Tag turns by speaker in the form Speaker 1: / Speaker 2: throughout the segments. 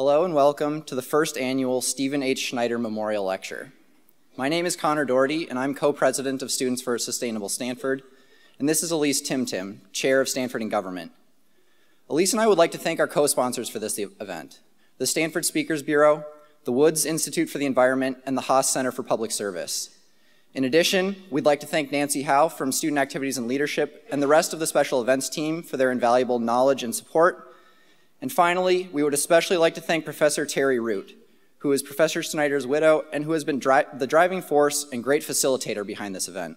Speaker 1: Hello and welcome to the first annual Stephen H. Schneider Memorial Lecture. My name is Connor Doherty and I'm co-president of Students for a Sustainable Stanford, and this is Elise Tim, chair of Stanford in Government. Elise and I would like to thank our co-sponsors for this event, the Stanford Speakers Bureau, the Woods Institute for the Environment, and the Haas Center for Public Service. In addition, we'd like to thank Nancy Howe from Student Activities and Leadership and the rest of the special events team for their invaluable knowledge and support. And finally, we would especially like to thank Professor Terry Root, who is Professor Schneider's widow and who has been the driving force and great facilitator behind this event.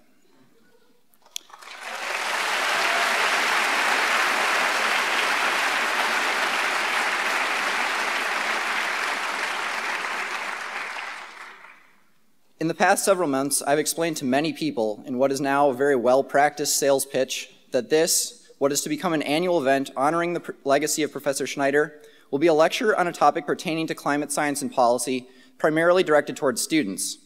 Speaker 1: In the past several months, I've explained to many people in what is now a very well-practiced sales pitch that this, what is to become an annual event honoring the legacy of Professor Schneider, will be a lecture on a topic pertaining to climate science and policy, primarily directed towards students.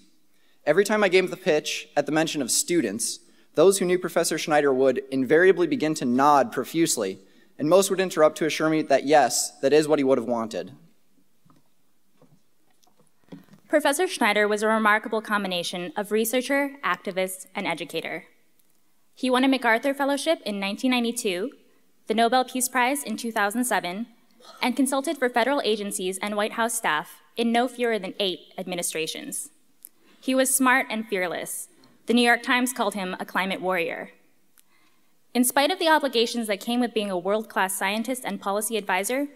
Speaker 1: Every time I gave the pitch at the mention of students, those who knew Professor Schneider would invariably begin to nod profusely, and most would interrupt to assure me that yes, that is what he would have wanted.
Speaker 2: Professor Schneider was a remarkable combination of researcher, activist, and educator. He won a MacArthur Fellowship in 1992, the Nobel Peace Prize in 2007, and consulted for federal agencies and White House staff in no fewer than 8 administrations. He was smart and fearless. The New York Times called him a climate warrior. In spite of the obligations that came with being a world-class scientist and policy advisor,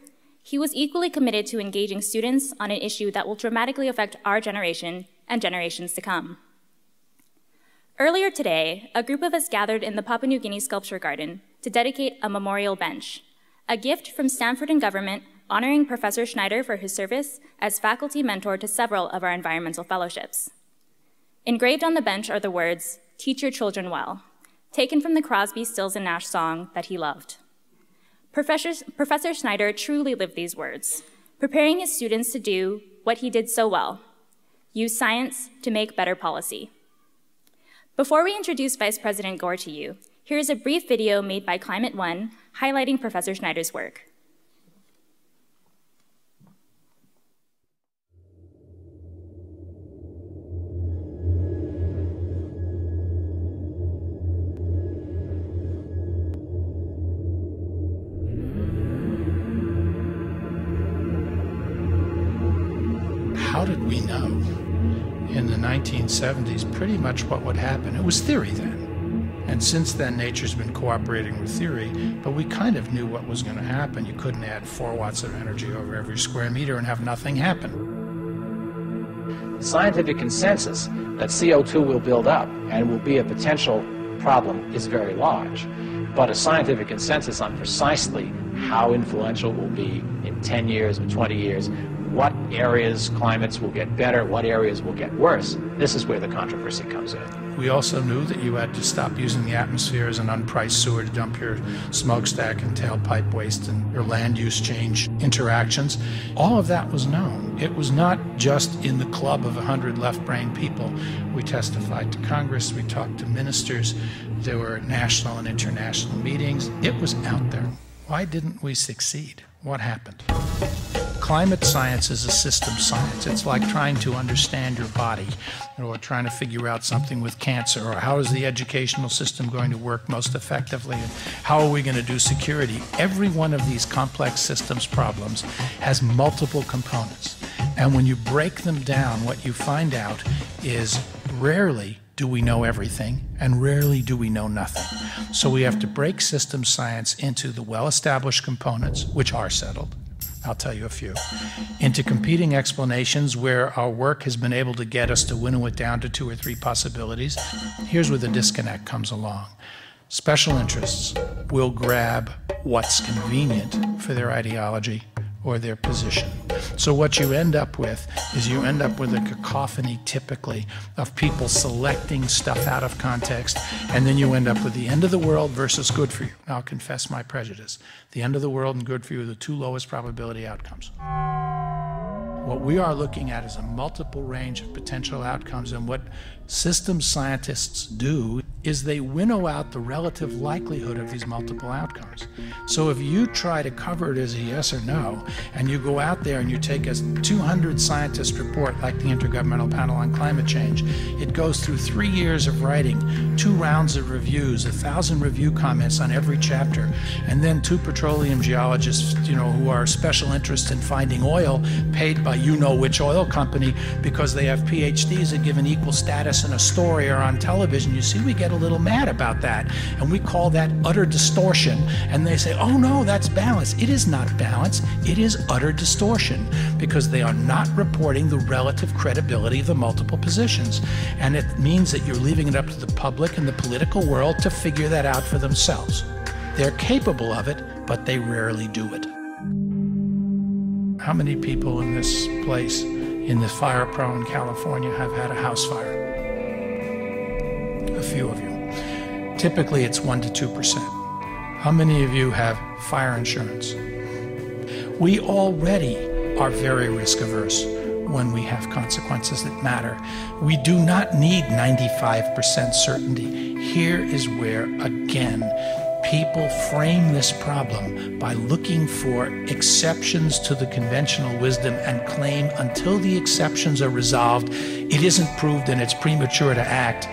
Speaker 2: he was equally committed to engaging students on an issue that will dramatically affect our generation and generations to come. Earlier today, a group of us gathered in the Papua New Guinea Sculpture Garden to dedicate a memorial bench, a gift from Stanford in Government honoring Professor Schneider for his service as faculty mentor to several of our environmental fellowships. Engraved on the bench are the words, "Teach your children well," taken from the Crosby, Stills, and Nash song that he loved. Professor Schneider truly lived these words, preparing his students to do what he did so well, use science to make better policy. Before we introduce Vice President Gore to you, here is a brief video made by Climate One highlighting Professor Schneider's work.
Speaker 3: How did we know in the 1970s pretty much what would happen? It was theory then. And since then, nature's been cooperating with theory, but we kind of knew what was going to happen. You couldn't add 4 watts of energy over every square meter and have nothing happen.
Speaker 4: The scientific consensus that CO2 will build up and will be a potential problem is very large. But a scientific consensus on precisely how influential it will be in 10 years or 20 years, what areas climates will get better, what areas will get worse, this is where the controversy comes in.
Speaker 3: We also knew that you had to stop using the atmosphere as an unpriced sewer to dump your smokestack and tailpipe waste and your land use change interactions. All of that was known. It was not just in the club of 100 left-brain people. We testified to Congress, we talked to ministers, there were national and international meetings. It was out there. Why didn't we succeed? What happened? Climate science is a system science. It's like trying to understand your body or trying to figure out something with cancer, or how is the educational system going to work most effectively, and how are we going to do security. Every one of these complex systems problems has multiple components. And when you break them down, what you find out is rarely do we know everything, and rarely do we know nothing. So we have to break system science into the well-established components, which are settled. I'll tell you a few, into competing explanations where our work has been able to get us to winnow it down to 2 or 3 possibilities. Here's where the disconnect comes along. Special interests will grab what's convenient for their ideology or their position. So what you end up with is you end up with a cacophony typically of people selecting stuff out of context, and then you end up with the end of the world versus good for you. Now, I'll confess my prejudice. The end of the world and good for you are the 2 lowest probability outcomes. What we are looking at is a multiple range of potential outcomes, and what systems scientists do is they winnow out the relative likelihood of these multiple outcomes. So if you try to cover it as a yes or no, and you go out there and you take a 200 scientist report like the Intergovernmental Panel on Climate Change, it goes through 3 years of writing, 2 rounds of reviews, 1,000 review comments on every chapter, and then 2 petroleum geologists, who are special interests in finding oil, paid by you-know-which oil company because they have PhDs and given equal status in a story or on television. You see, we get a little mad about that, and we call that utter distortion, and they say, oh no, that's balance. It is not balance, it is utter distortion, because they are not reporting the relative credibility of the multiple positions, and it means that you're leaving it up to the public and the political world to figure that out for themselves. They're capable of it, but they rarely do it. How many people in this place, in the fire-prone California, have had a house fire? A few of you. Typically, it's 1 to 2%. How many of you have fire insurance? We already are very risk averse when we have consequences that matter. We do not need 95% certainty. Here is where, again, people frame this problem by looking for exceptions to the conventional wisdom and claim until the exceptions are resolved, it isn't proved and it's premature to act.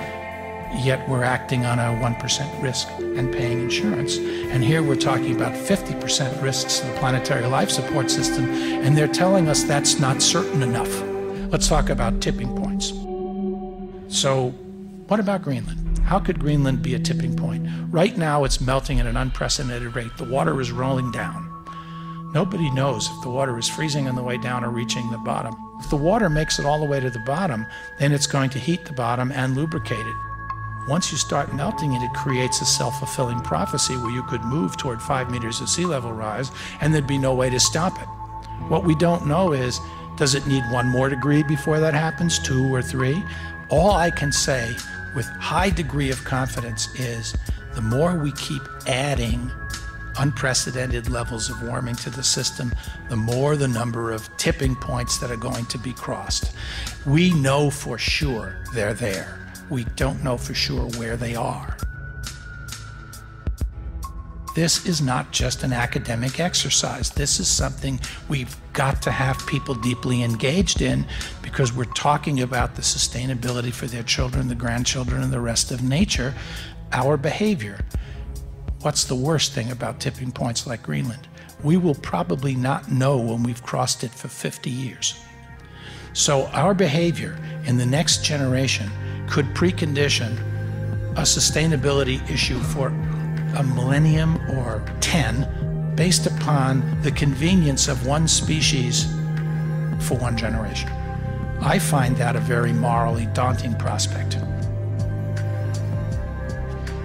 Speaker 3: Yet we're acting on a 1% risk and paying insurance. And here we're talking about 50% risks to the planetary life support system, and they're telling us that's not certain enough. Let's talk about tipping points. So what about Greenland? How could Greenland be a tipping point? Right now it's melting at an unprecedented rate. The water is rolling down. Nobody knows if the water is freezing on the way down or reaching the bottom. If the water makes it all the way to the bottom, then it's going to heat the bottom and lubricate it. Once you start melting it, it creates a self-fulfilling prophecy where you could move toward 5 meters of sea level rise and there'd be no way to stop it. What we don't know is, does it need 1 more degree before that happens, 2 or 3? All I can say with high degree of confidence is the more we keep adding unprecedented levels of warming to the system, the more the number of tipping points that are going to be crossed. We know for sure they're there. We don't know for sure where they are. This is not just an academic exercise. This is something we've got to have people deeply engaged in, because we're talking about the sustainability for their children, the grandchildren, and the rest of nature, our behavior. What's the worst thing about tipping points like Greenland? We will probably not know when we've crossed it for 50 years. So our behavior in the next generation could precondition a sustainability issue for a millennium or 10 based upon the convenience of one species for one generation. I find that a very morally daunting prospect.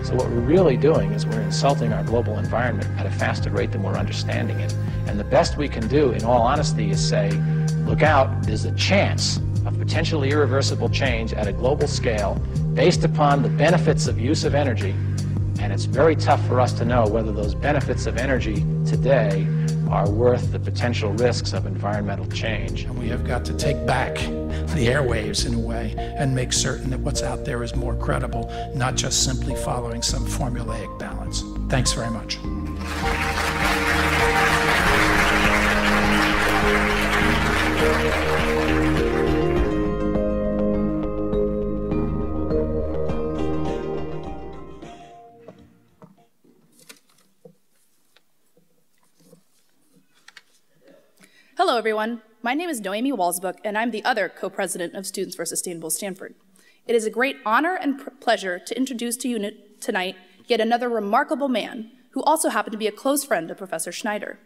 Speaker 4: So what we're really doing is we're insulting our global environment at a faster rate than we're understanding it. And the best we can do, in all honesty, is say, look out, there's a chance of potentially irreversible change at a global scale based upon the benefits of use of energy, and it's very tough for us to know whether those benefits of energy today are worth the potential risks of environmental change.
Speaker 3: And we have got to take back the airwaves in a way and make certain that what's out there is more credible, not just simply following some formulaic balance. Thanks very much.
Speaker 5: Hello, everyone. My name is Noemi Walsbuck, and I'm the other co-president of Students for Sustainable Stanford. It is a great honor and pleasure to introduce to you tonight yet another remarkable man who also happened to be a close friend of Professor Schneider.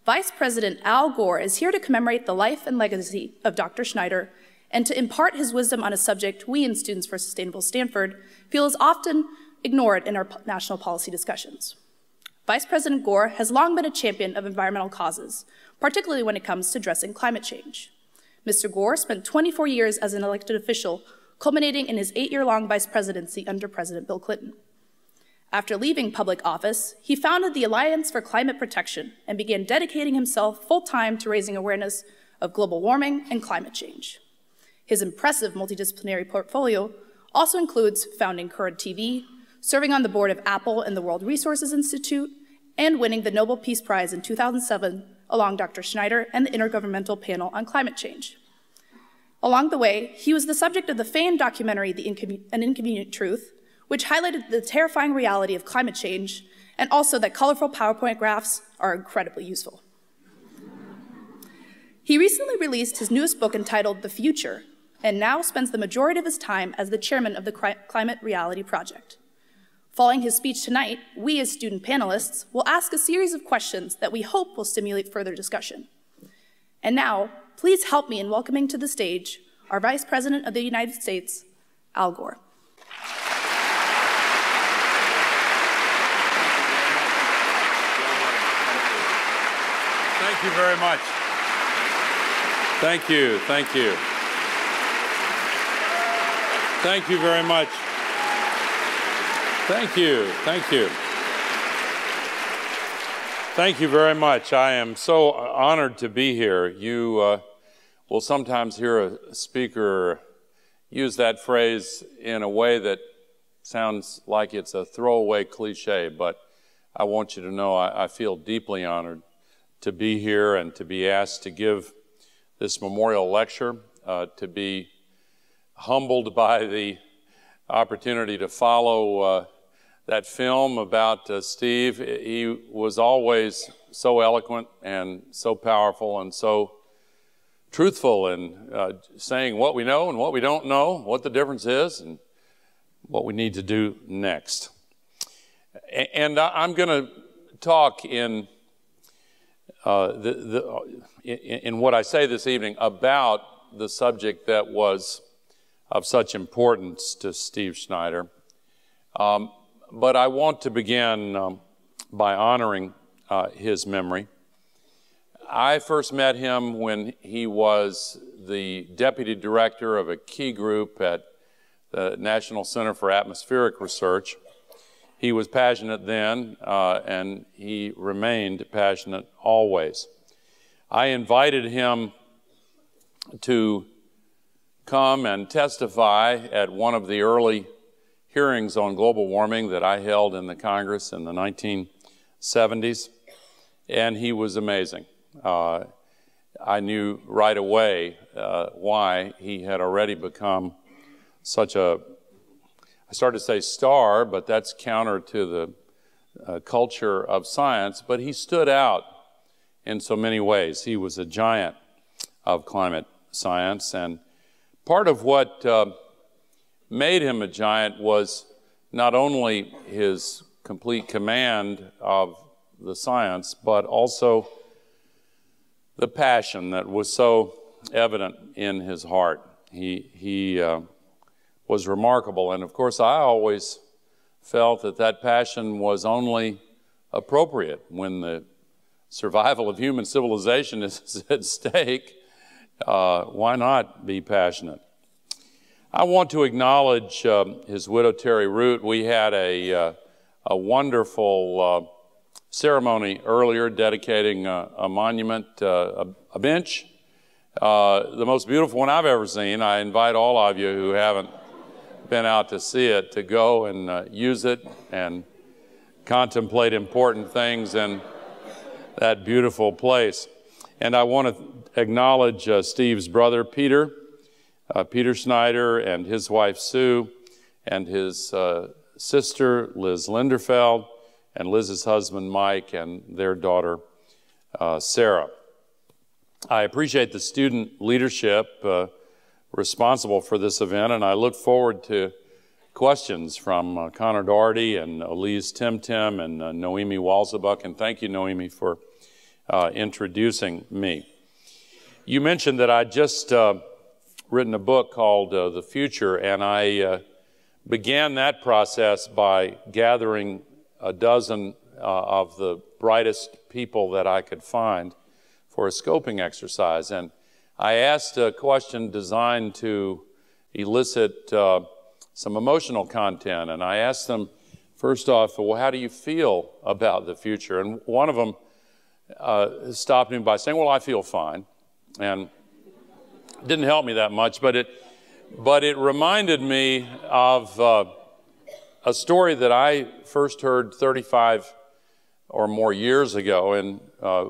Speaker 5: Vice President Al Gore is here to commemorate the life and legacy of Dr. Schneider and to impart his wisdom on a subject we in Students for Sustainable Stanford feel is often ignored in our national policy discussions. Vice President Gore has long been a champion of environmental causes, particularly when it comes to addressing climate change. Mr. Gore spent 24 years as an elected official, culminating in his 8-year-long vice presidency under President Bill Clinton. After leaving public office, he founded the Alliance for Climate Protection and began dedicating himself full-time to raising awareness of global warming and climate change. His impressive multidisciplinary portfolio also includes founding Current TV, serving on the board of Apple and the World Resources Institute, and winning the Nobel Peace Prize in 2007 along Dr. Schneider and the Intergovernmental Panel on Climate Change. Along the way, he was the subject of the famed documentary An Inconvenient Truth, which highlighted the terrifying reality of climate change and also that colorful PowerPoint graphs are incredibly useful. He recently released his newest book entitled The Future, and now spends the majority of his time as the chairman of the Climate Reality Project. Following his speech tonight, we as student panelists will ask a series of questions that we hope will stimulate further discussion. And now, please help me in welcoming to the stage our Vice President of the United States, Al Gore.
Speaker 6: Thank you very much. Thank you, thank you. Thank you very much. Thank you, thank you. Thank you very much. I am so honored to be here. You will sometimes hear a speaker use that phrase in a way that sounds like it's a throwaway cliche, but I want you to know I feel deeply honored to be here and to be asked to give this memorial lecture, to be humbled by the opportunity to follow that film about Steve. He was always so eloquent and so powerful and so truthful in saying what we know and what we don't know, what the difference is, and what we need to do next. And I'm going to talk in what I say this evening about the subject that was of such importance to Steve Schneider. But I want to begin by honoring his memory. I first met him when he was the deputy director of a key group at the National Center for Atmospheric Research. He was passionate then, and he remained passionate always. I invited him to come and testify at one of the early hearings on global warming that I held in the Congress in the 1970s, and he was amazing. I knew right away why he had already become such a, I started to say star, but that's counter to the culture of science, but he stood out in so many ways. He was a giant of climate science, and part of what made him a giant was not only his complete command of the science, but also the passion that was so evident in his heart. He was remarkable, and of course I always felt that that passion was only appropriate when the survival of human civilization is at stake. Why not be passionate? I want to acknowledge his widow, Terry Root. We had a wonderful ceremony earlier dedicating a monument, a bench, the most beautiful one I've ever seen. I invite all of you who haven't been out to see it to go and use it and contemplate important things in that beautiful place. And I want to acknowledge Steve's brother, Peter Schneider, and his wife, Sue, and his sister, Liz Linderfeld, and Liz's husband, Mike, and their daughter, Sarah. I appreciate the student leadership responsible for this event, and I look forward to questions from Connor Doherty and Elise Timtim and Noemi Walzebuk, and thank you, Noemi, for introducing me. You mentioned that I just written a book called The Future, and I began that process by gathering a dozen of the brightest people that I could find for a scoping exercise. And I asked a question designed to elicit some emotional content. And I asked them, first off, well, how do you feel about the future? And one of them stopped me by saying, well, I feel fine. and didn't help me that much, but it reminded me of a story that I first heard 35 or more years ago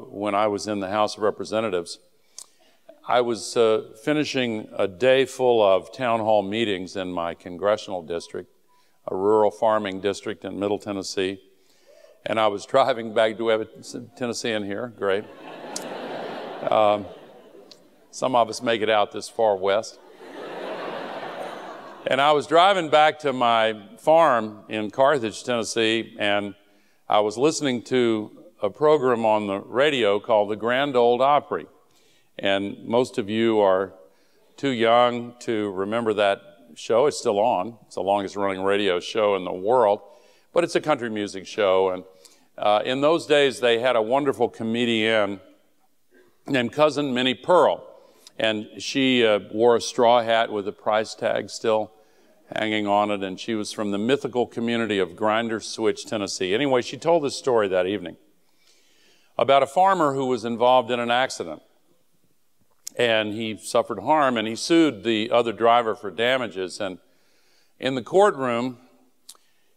Speaker 6: when I was in the House of Representatives. I was finishing a day full of town hall meetings in my congressional district, a rural farming district in Middle Tennessee, and I was driving back. Do we have a Tennessee in here? Great. Some of us make it out this far west. And I was driving back to my farm in Carthage, Tennessee, and I was listening to a program on the radio called the Grand Ole Opry. And most of you are too young to remember that show. It's still on. It's the longest running radio show in the world, but it's a country music show. And in those days, they had a wonderful comedian named Cousin Minnie Pearl. And she wore a straw hat with a price tag still hanging on it, and she was from the mythical community of Grinder Switch, Tennessee. Anyway, she told this story that evening about a farmer who was involved in an accident, and he suffered harm, and he sued the other driver for damages. And in the courtroom,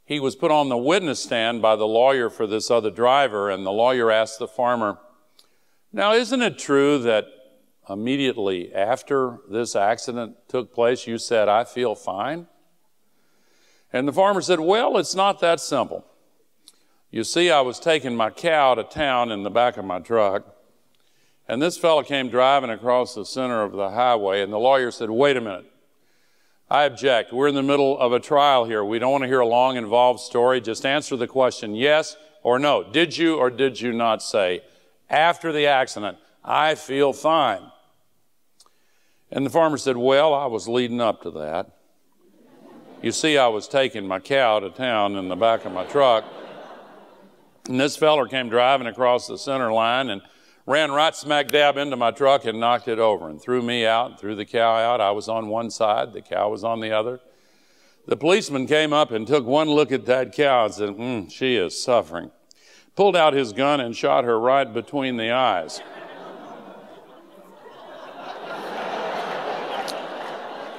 Speaker 6: he was put on the witness stand by the lawyer for this other driver, and the lawyer asked the farmer, "Now, isn't it true that immediately after this accident took place, you said, 'I feel fine'?" And the farmer said, "Well, it's not that simple. You see, I was taking my cow to town in the back of my truck, and this fellow came driving across the center of the highway, and the lawyer said, 'Wait a minute. I object. We're in the middle of a trial here. We don't want to hear a long, involved story. Just answer the question, yes or no. Did you or did you not say, after the accident, I feel fine?' And the farmer said, 'Well, I was leading up to that. You see, I was taking my cow to town in the back of my truck, and this feller came driving across the center line and ran right smack dab into my truck and knocked it over and threw me out and threw the cow out. I was on one side, the cow was on the other. The policeman came up and took one look at that cow and said, she is suffering. Pulled out his gun and shot her right between the eyes.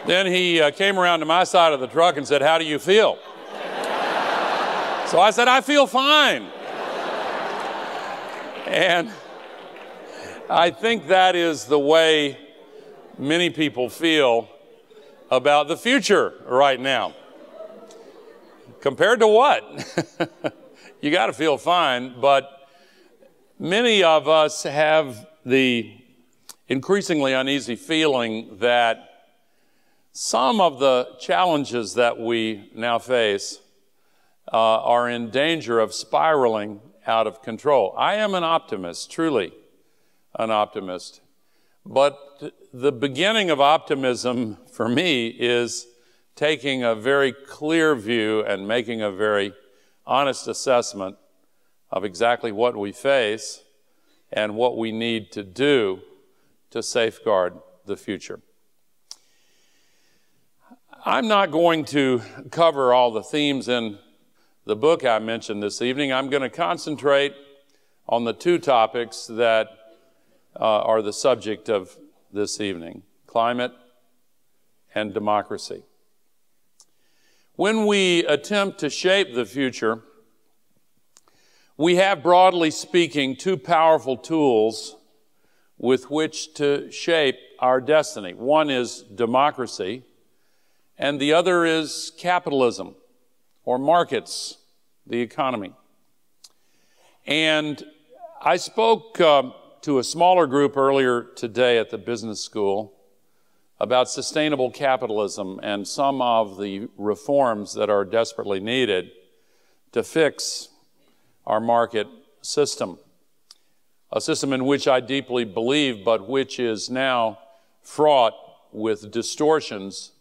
Speaker 6: Then he came around to my side of the truck and said, 'How do you feel?' So I said, 'I feel fine.' And I think that is the way many people feel about the future right now. Compared to what? You got to feel fine, but many of us have the increasingly uneasy feeling that some of the challenges that we now face are in danger of spiraling out of control. I am an optimist, truly an optimist, but the beginning of optimism for me is taking a very clear view and making a very honest assessment of exactly what we face and what we need to do to safeguard the future. I'm not going to cover all the themes in the book I mentioned this evening. I'm going to concentrate on the two topics that are the subject of this evening: climate and democracy. When we attempt to shape the future, we have, broadly speaking, two powerful tools with which to shape our destiny. One is democracy, and the other is capitalism, or markets, the economy. And I spoke to a smaller group earlier today at the business school about sustainable capitalism and some of the reforms that are desperately needed to fix our market system, a system in which I deeply believe, but which is now fraught with distortions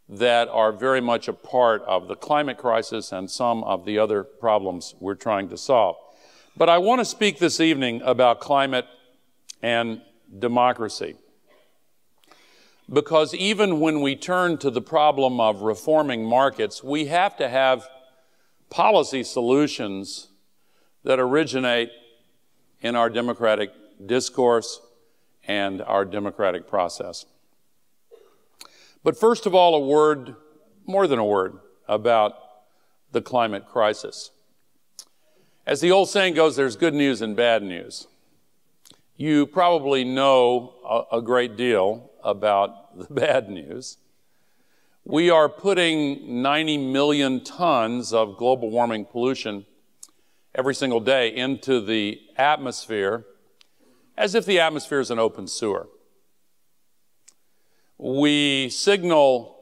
Speaker 6: that are very much a part of the climate crisis and some of the other problems we're trying to solve. But I want to speak this evening about climate and democracy, because even when we turn to the problem of reforming markets, we have to have policy solutions that originate in our democratic discourse and our democratic process. But first of all, a word, more than a word, about the climate crisis. As the old saying goes, there's good news and bad news. You probably know a great deal about the bad news. We are putting 90 million tons of global warming pollution every single day into the atmosphere as if the atmosphere is an open sewer. We signal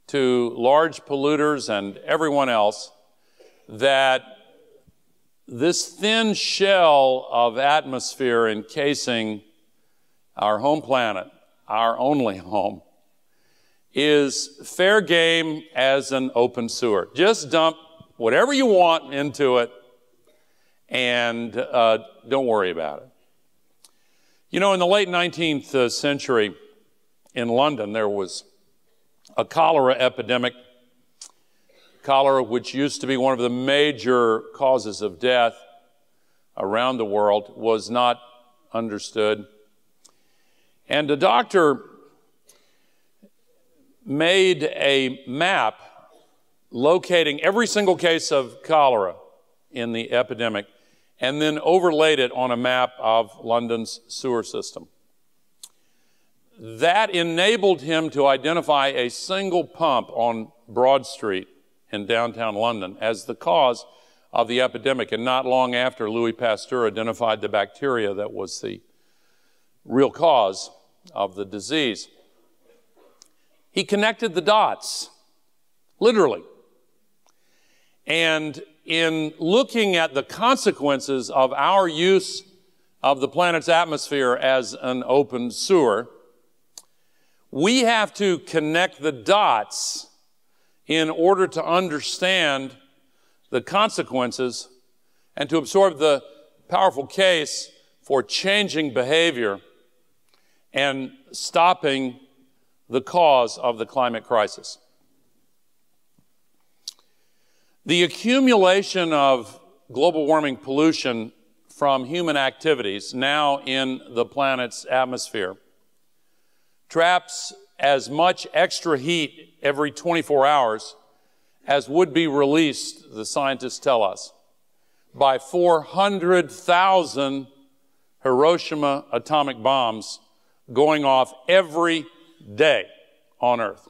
Speaker 6: to large polluters and everyone else that this thin shell of atmosphere encasing our home planet, our only home, is fair game as an open sewer. Just dump whatever you want into it and don't worry about it. You know, in the late 19th century in London, there was a cholera epidemic. Cholera, which used to be one of the major causes of death around the world, was not understood. And a doctor made a map locating every single case of cholera in the epidemic and then overlaid it on a map of London's sewer system. That enabled him to identify a single pump on Broad Street in downtown London as the cause of the epidemic. And not long after, Louis Pasteur identified the bacteria that was the real cause of the disease. He connected the dots, literally. And in looking at the consequences of our use of the planet's atmosphere as an open sewer, we have to connect the dots in order to understand the consequences and to absorb the powerful case for changing behavior and stopping the cause of the climate crisis. The accumulation of global warming pollution from human activities now in the planet's atmosphere traps as much extra heat every 24 hours as would be released, the scientists tell us, by 400,000 Hiroshima atomic bombs going off every day on Earth.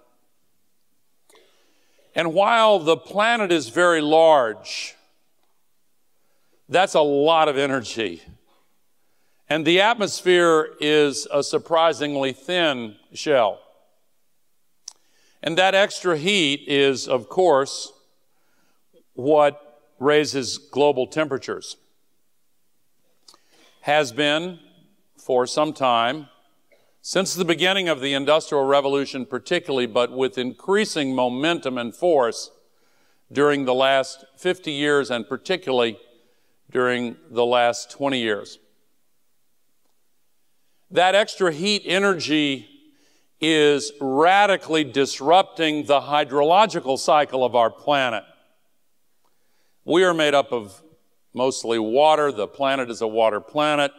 Speaker 6: And while the planet is very large, that's a lot of energy. And the atmosphere is a surprisingly thin shell. And that extra heat is, of course, what raises global temperatures. Has been for some time, since the beginning of the Industrial Revolution particularly, but with increasing momentum and force during the last 50 years and particularly during the last 20 years. That extra heat energy is radically disrupting the hydrological cycle of our planet. We are made up of mostly water. The planet is a water planet.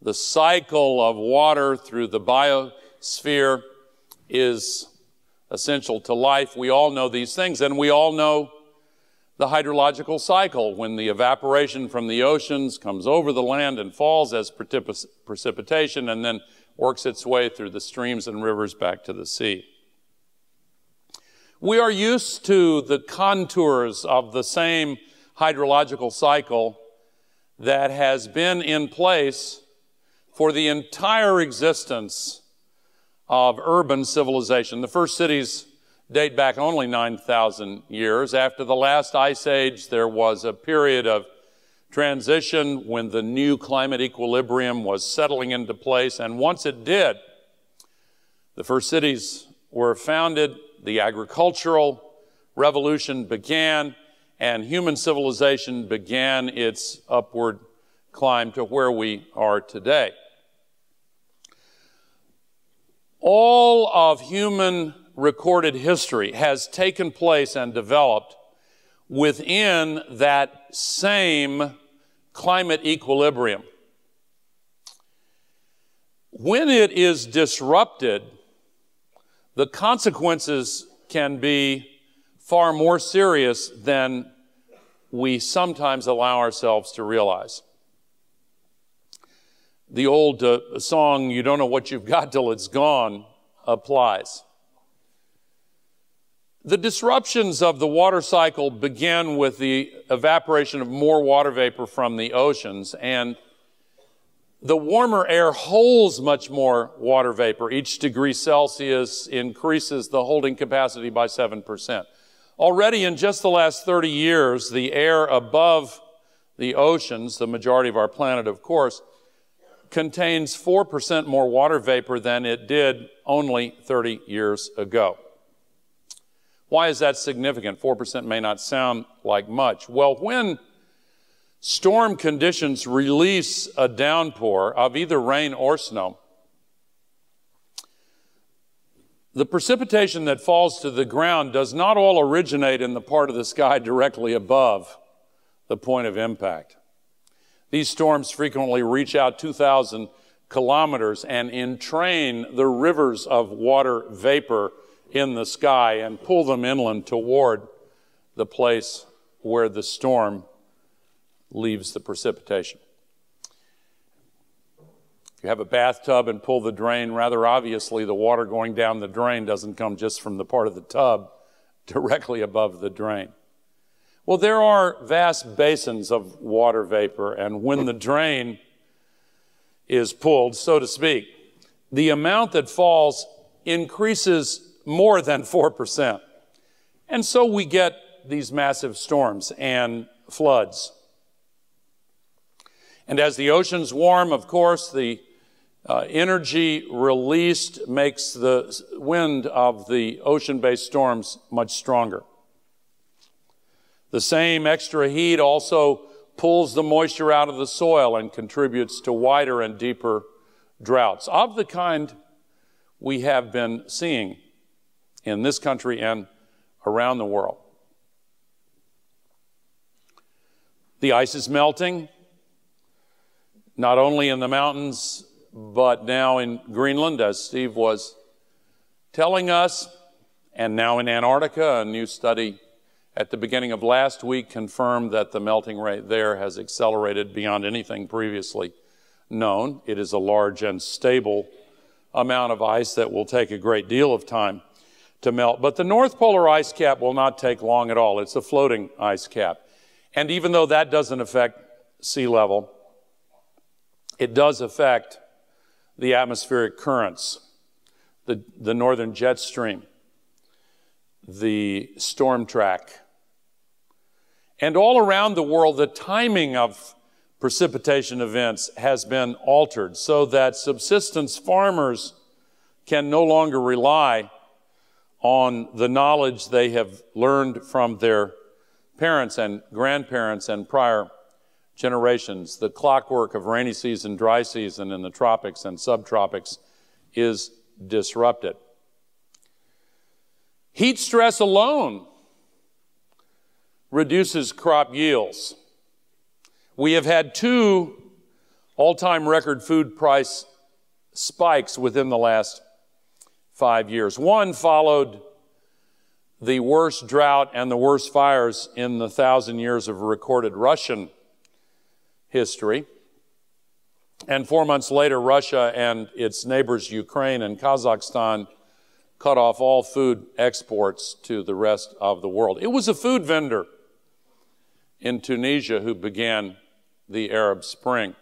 Speaker 6: The cycle of water through the biosphere is essential to life. We all know these things, and we all know the hydrological cycle, when the evaporation from the oceans comes over the land and falls as precipitation and then works its way through the streams and rivers back to the sea. We are used to the contours of the same hydrological cycle that has been in place for the entire existence of urban civilization. The first cities date back only 9,000 years. After the last ice age, there was a period of transition when the new climate equilibrium was settling into place. And once it did, the first cities were founded, the agricultural revolution began, and human civilization began its upward climb to where we are today. All of human recorded history has taken place and developed within that same climate equilibrium. When it is disrupted, the consequences can be far more serious than we sometimes allow ourselves to realize. The old song, "You don't know what you've got till it's gone," applies. The disruptions of the water cycle begin with the evaporation of more water vapor from the oceans, and the warmer air holds much more water vapor. Each degree Celsius increases the holding capacity by 7%. Already in just the last 30 years, the air above the oceans, the majority of our planet, of course, contains 4% more water vapor than it did only 30 years ago. Why is that significant? 4% may not sound like much. Well, when storm conditions release a downpour of either rain or snow, the precipitation that falls to the ground does not all originate in the part of the sky directly above the point of impact. These storms frequently reach out 2,000 kilometers and entrain the rivers of water vapor in the sky and pull them inland toward the place where the storm leaves the precipitation. If you have a bathtub and pull the drain, rather obviously the water going down the drain doesn't come just from the part of the tub directly above the drain. Well, there are vast basins of water vapor, and when the drain is pulled, so to speak, the amount that falls increases more than 4%. And so we get these massive storms and floods. And as the oceans warm, of course, the energy released makes the wind of the ocean-based storms much stronger. The same extra heat also pulls the moisture out of the soil and contributes to wider and deeper droughts of the kind we have been seeing in this country and around the world. The ice is melting, not only in the mountains, but now in Greenland, as Steve was telling us, and now in Antarctica. A new study at the beginning of last week confirmed that the melting rate there has accelerated beyond anything previously known. It is a large and stable amount of ice that will take a great deal of time to melt. But the North Polar ice cap will not take long at all. It's a floating ice cap. And even though that doesn't affect sea level, it does affect the atmospheric currents, the northern jet stream, the storm track. And all around the world, the timing of precipitation events has been altered so that subsistence farmers can no longer rely on the knowledge they have learned from their parents and grandparents and prior generations. The clockwork of rainy season, dry season in the tropics and subtropics is disrupted. Heat stress alone reduces crop yields. We have had 2 all-time record food price spikes within the last 5 years. One followed the worst drought and the worst fires in the 1,000 years of recorded Russian history. And 4 months later, Russia and its neighbors, Ukraine and Kazakhstan, cut off all food exports to the rest of the world. It was a food vendor in Tunisia who began the Arab Spring.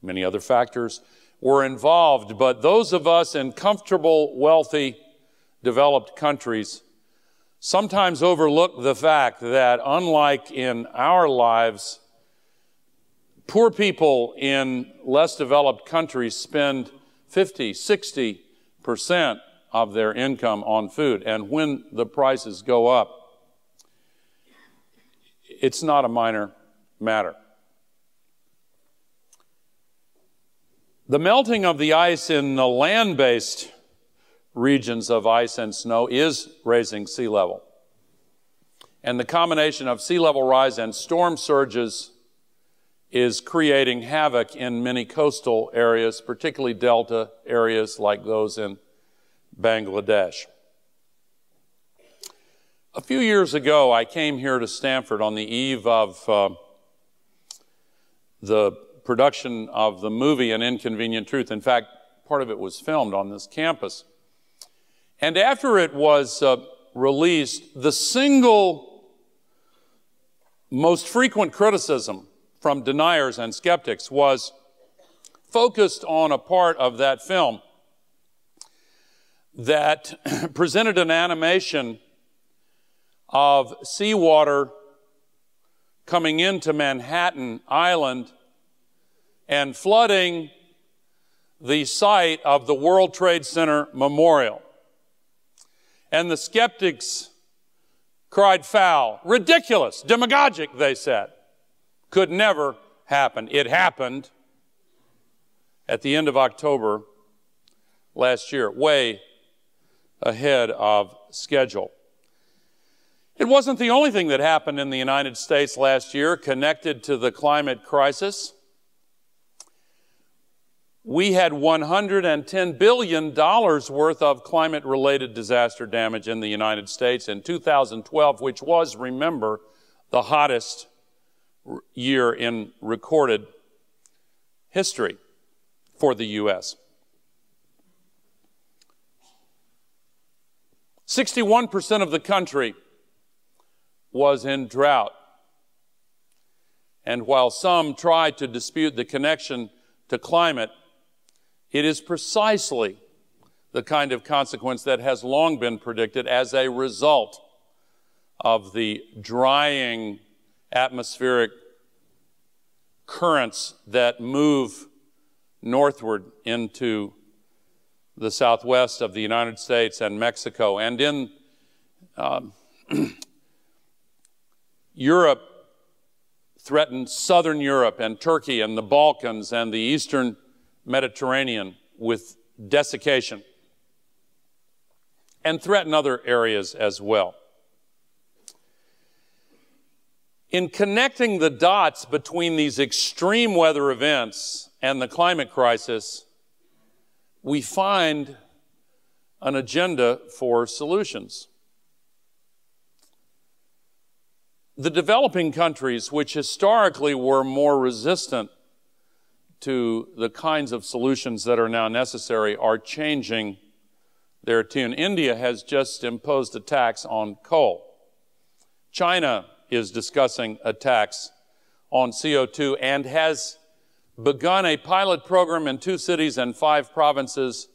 Speaker 6: Many other factors were involved, but those of us in comfortable, wealthy, developed countries sometimes overlook the fact that, unlike in our lives, poor people in less developed countries spend 50, 60% of their income on food. And when the prices go up, it's not a minor matter. The melting of the ice in the land-based regions of ice and snow is raising sea level. And the combination of sea level rise and storm surges is creating havoc in many coastal areas, particularly delta areas like those in Bangladesh. A few years ago, I came here to Stanford on the eve of the production of the movie An Inconvenient Truth. In fact, part of it was filmed on this campus. And after it was released, the single most frequent criticism from deniers and skeptics was focused on a part of that film that presented an animation of seawater coming into Manhattan Island and flooding the site of the World Trade Center Memorial. And the skeptics cried foul. Ridiculous, demagogic, they said. Could never happen. It happened at the end of October last year, way ahead of schedule. It wasn't the only thing that happened in the United States last year connected to the climate crisis. We had $110 billion worth of climate-related disaster damage in the United States in 2012, which was, remember, the hottest year in recorded history for the U.S. 61% of the country was in drought. And while some try to dispute the connection to climate, it is precisely the kind of consequence that has long been predicted as a result of the drying atmospheric currents that move northward into the southwest of the United States and Mexico. And in Europe, threatened southern Europe and Turkey and the Balkans and the eastern Mediterranean with desiccation, and threaten other areas as well. In connecting the dots between these extreme weather events and the climate crisis, we find an agenda for solutions. The developing countries, which historically were more resistant to the kinds of solutions that are now necessary, are changing their tune. India has just imposed a tax on coal. China is discussing a tax on CO2 and has begun a pilot program in 2 cities and 5 provinces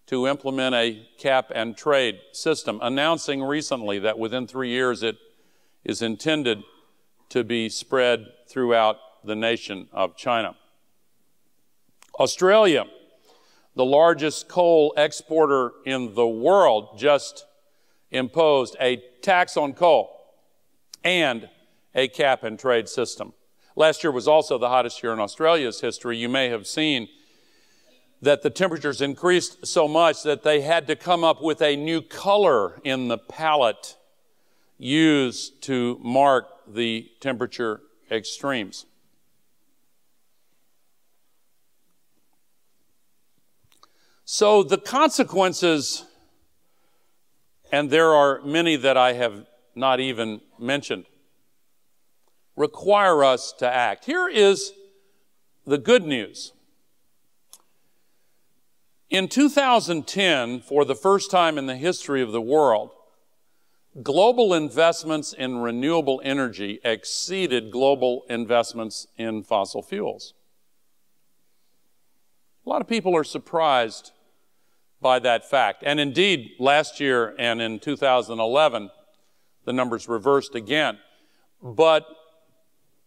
Speaker 6: to implement a cap and trade system, announcing recently that within 3 years it is intended to be spread throughout the nation of China. Australia, the largest coal exporter in the world, just imposed a tax on coal and a cap and trade system. Last year was also the hottest year in Australia's history. You may have seen that the temperatures increased so much that they had to come up with a new color in the palette used to mark the temperature extremes. So the consequences, and there are many that I have not even mentioned, require us to act. Here is the good news. In 2010, for the first time in the history of the world, global investments in renewable energy exceeded global investments in fossil fuels. A lot of people are surprised by that fact. And indeed, last year and in 2011, the numbers reversed again. But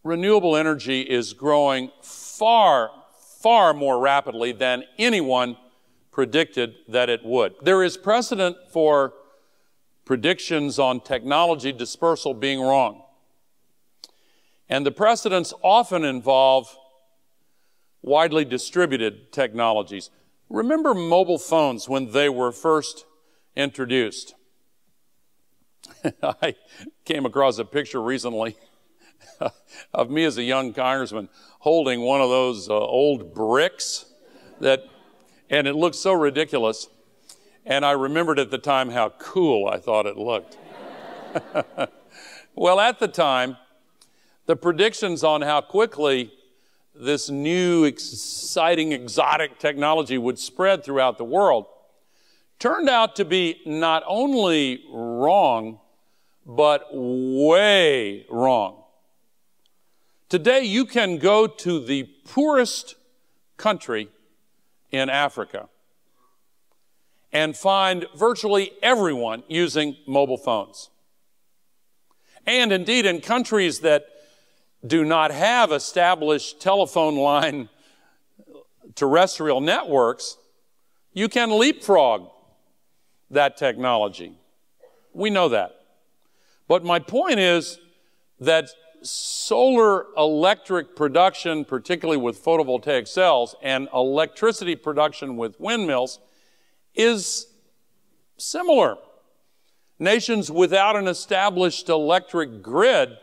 Speaker 6: renewable energy is growing far, far more rapidly than anyone predicted that it would. There is precedent for predictions on technology dispersal being wrong. And the precedents often involve widely distributed technologies. Remember mobile phones when they were first introduced? I came across a picture recently of me as a young congressman holding one of those old bricks and it looked so ridiculous. And I remembered at the time how cool I thought it looked. Well, at the time, the predictions on how quickly this new, exciting, exotic technology would spread throughout the world turned out to be not only wrong, but way wrong. Today, you can go to the poorest country in Africa and find virtually everyone using mobile phones. And indeed, in countries that do not have established telephone line terrestrial networks, you can leapfrog that technology. We know that. But my point is that solar electric production, particularly with photovoltaic cells, and electricity production with windmills is similar. Nations without an established electric grid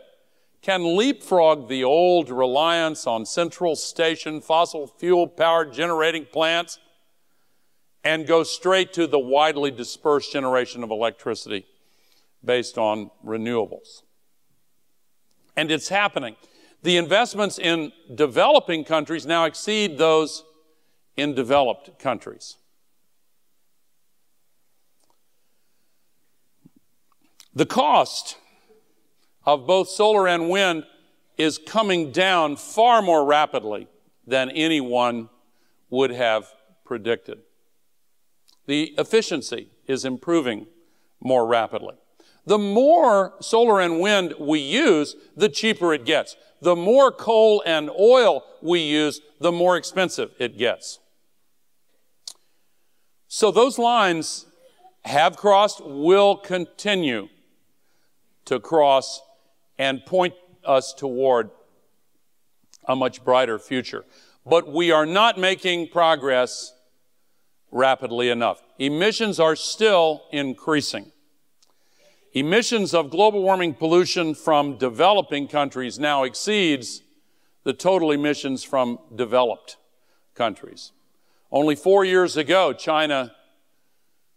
Speaker 6: can leapfrog the old reliance on central station fossil fuel powered generating plants and go straight to the widely dispersed generation of electricity based on renewables. And it's happening. The investments in developing countries now exceed those in developed countries. The cost of both solar and wind is coming down far more rapidly than anyone would have predicted. The efficiency is improving more rapidly. The more solar and wind we use, the cheaper it gets. The more coal and oil we use, the more expensive it gets. So those lines have crossed, will continue to cross and point us toward a much brighter future. But we are not making progress rapidly enough. Emissions are still increasing. Emissions of global warming pollution from developing countries now exceeds the total emissions from developed countries. Only 4 years ago, China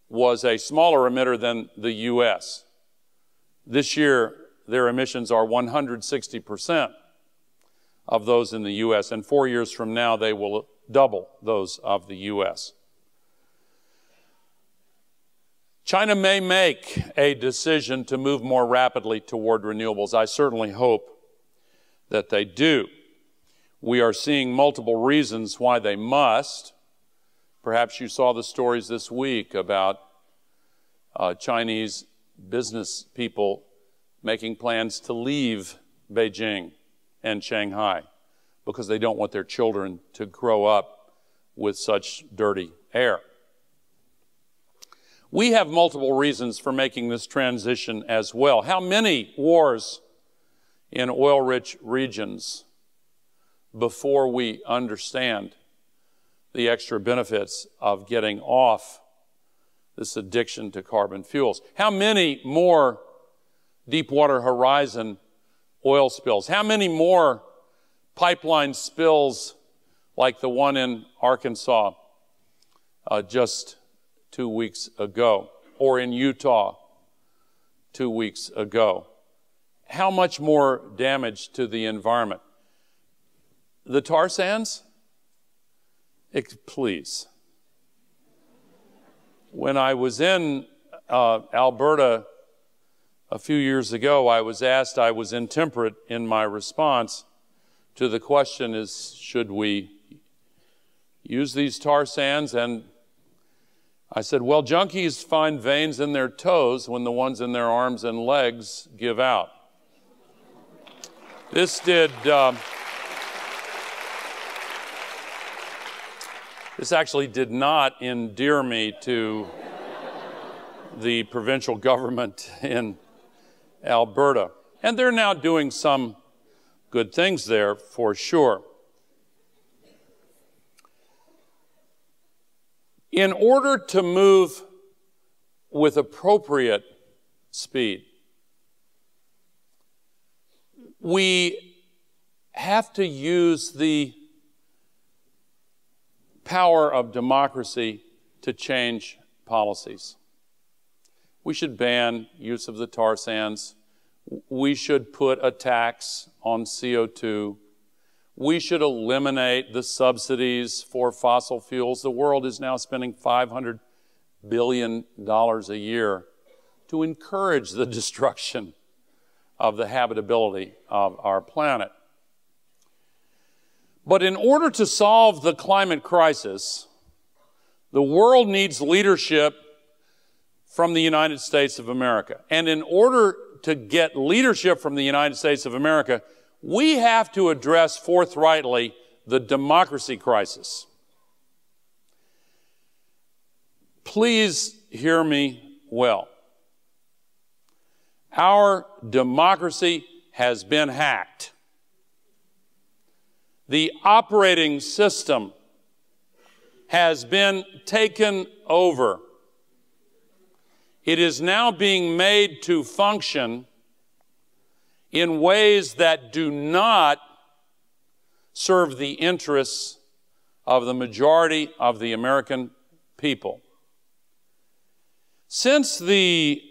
Speaker 6: was a smaller emitter than the U.S. This year, their emissions are 160% of those in the U.S., and 4 years from now, they will double those of the U.S. China may make a decision to move more rapidly toward renewables. I certainly hope that they do. We are seeing multiple reasons why they must. Perhaps you saw the stories this week about Chinese business people making plans to leave Beijing and Shanghai because they don't want their children to grow up with such dirty air. We have multiple reasons for making this transition as well. How many wars in oil-rich regions before we understand the extra benefits of getting off this addiction to carbon fuels? How many more Deepwater Horizon oil spills? How many more pipeline spills like the one in Arkansas just 2 weeks ago, or in Utah 2 weeks ago? How much more damage to the environment? The tar sands? Please. When I was in Alberta a few years ago, I was asked, I was intemperate in my response to the question is, should we use these tar sands? And I said, well, junkies find veins in their toes when the ones in their arms and legs give out. This actually did not endear me to the provincial government in Alberta. And they're now doing some good things there for sure. In order to move with appropriate speed, we have to use the power of democracy to change policies. We should ban use of the tar sands. We should put a tax on CO2. We should eliminate the subsidies for fossil fuels. The world is now spending $500 billion a year to encourage the destruction of the habitability of our planet. But in order to solve the climate crisis, the world needs leadership from the United States of America. And in order to get leadership from the United States of America, we have to address forthrightly the democracy crisis. Please hear me well. Our democracy has been hacked. The operating system has been taken over. It is now being made to function in ways that do not serve the interests of the majority of the American people. Since the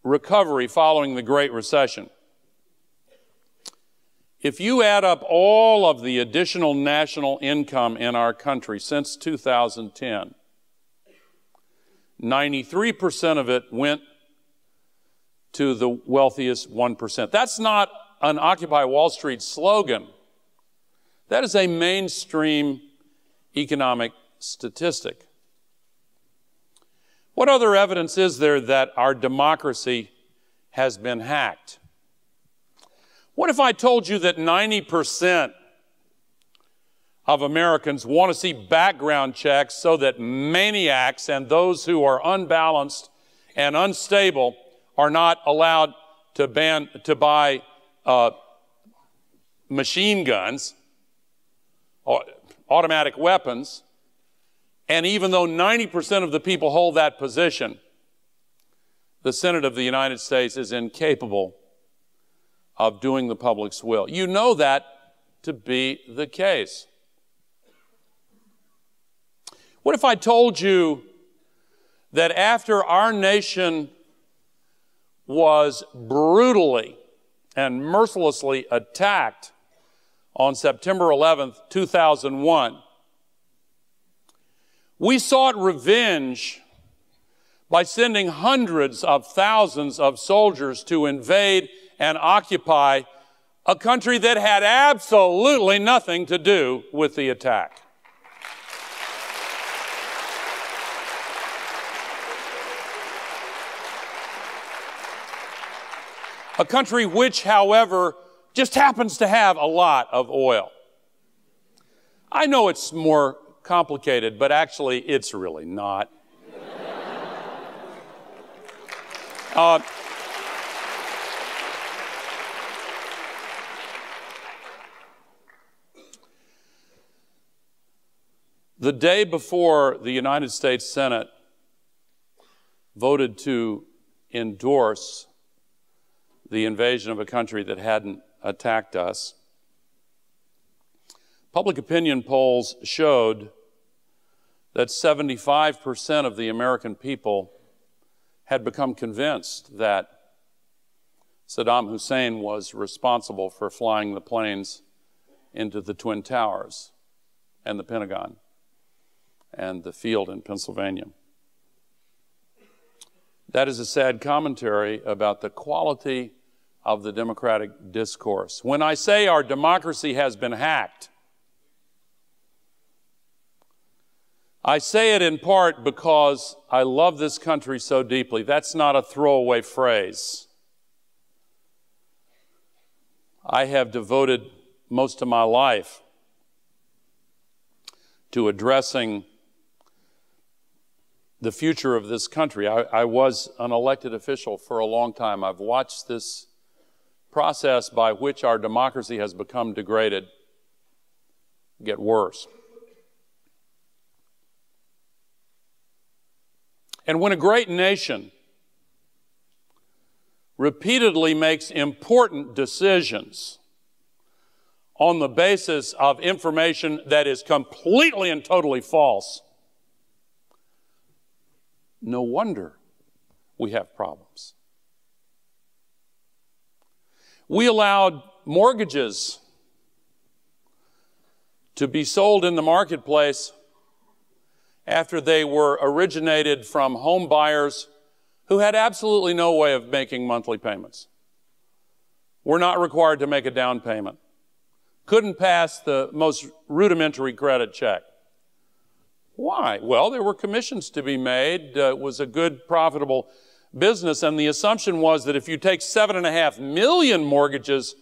Speaker 6: recovery following the Great Recession, if you add up all of the additional national income in our country since 2010, 93% of it went to the wealthiest 1%. That's not an Occupy Wall Street slogan. That is a mainstream economic statistic. What other evidence is there that our democracy has been hacked? What if I told you that 90% of Americans want to see background checks so that maniacs and those who are unbalanced and unstable are not allowed to buy machine guns, automatic weapons, and even though 90% of the people hold that position, the Senate of the United States is incapable of doing the public's will. You know that to be the case. What if I told you that after our nation was brutally and mercilessly attacked on September 11th, 2001, we sought revenge by sending hundreds of thousands of soldiers to invade and occupy a country that had absolutely nothing to do with the attack. A country which, however, just happens to have a lot of oil. I know it's more complicated, but actually it's really not. The day before the United States Senate voted to endorse the invasion of a country that hadn't attacked us, public opinion polls showed that 75% of the American people had become convinced that Saddam Hussein was responsible for flying the planes into the Twin Towers and the Pentagon and the field in Pennsylvania. That is a sad commentary about the quality of the democratic discourse. When I say our democracy has been hacked, I say it in part because I love this country so deeply. That's not a throwaway phrase. I have devoted most of my life to addressing the future of this country. I was an elected official for a long time. I've watched this process by which our democracy has become degraded get worse. And when a great nation repeatedly makes important decisions on the basis of information that is completely and totally false, no wonder we have problems. We allowed mortgages to be sold in the marketplace after they were originated from home buyers who had absolutely no way of making monthly payments. Were not required to make a down payment. Couldn't pass the most rudimentary credit check. Why? Well, there were commissions to be made. It was a good, profitable business, and the assumption was that if you take 7.5 million mortgages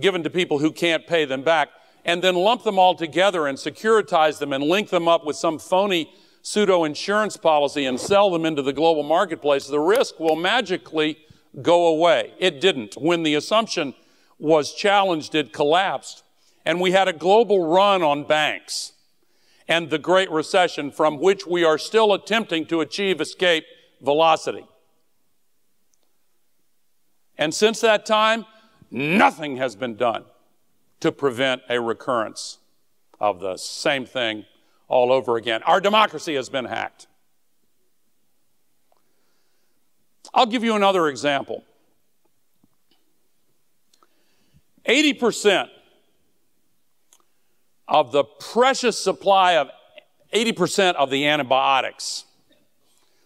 Speaker 6: given to people who can't pay them back, and then lump them all together and securitize them and link them up with some phony pseudo-insurance policy and sell them into the global marketplace, the risk will magically go away. It didn't. When the assumption was challenged, it collapsed. And we had a global run on banks and the Great Recession, from which we are still attempting to achieve escape velocity. And since that time, nothing has been done to prevent a recurrence of the same thing all over again. Our democracy has been hacked. I'll give you another example. 80% of the precious supply of 80% of the antibiotics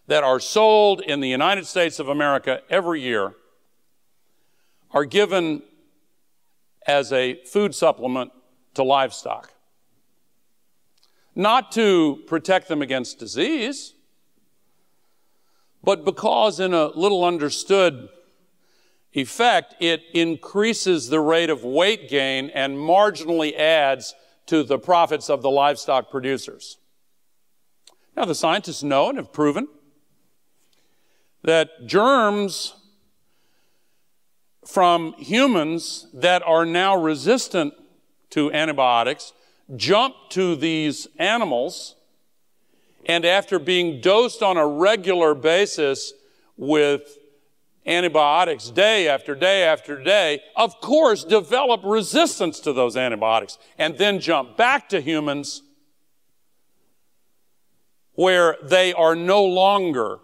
Speaker 6: that are sold in the United States of America every year are given as a food supplement to livestock. Not to protect them against disease, but because in a little understood effect, it increases the rate of weight gain and marginally adds to the profits of the livestock producers. Now, the scientists know and have proven that germs from humans that are now resistant to antibiotics jump to these animals, and after being dosed on a regular basis with antibiotics day after day after day, of course, develop resistance to those antibiotics, and then jump back to humans where they are no longer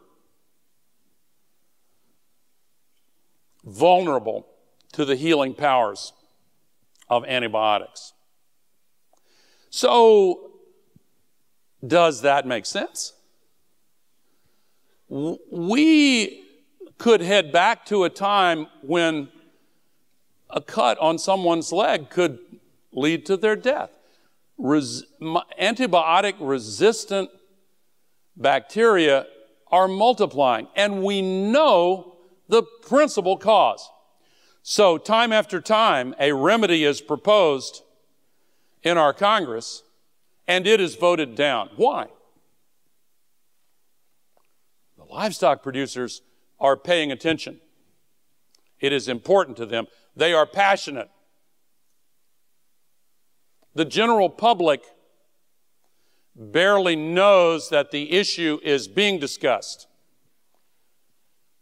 Speaker 6: vulnerable to the healing powers of antibiotics. So, does that make sense? We could head back to a time when a cut on someone's leg could lead to their death. Antibiotic-resistant bacteria are multiplying, and we know the principal cause. So time after time, a remedy is proposed in our Congress, and it is voted down. Why? The livestock producers are paying attention. It is important to them. They are passionate. The general public barely knows that the issue is being discussed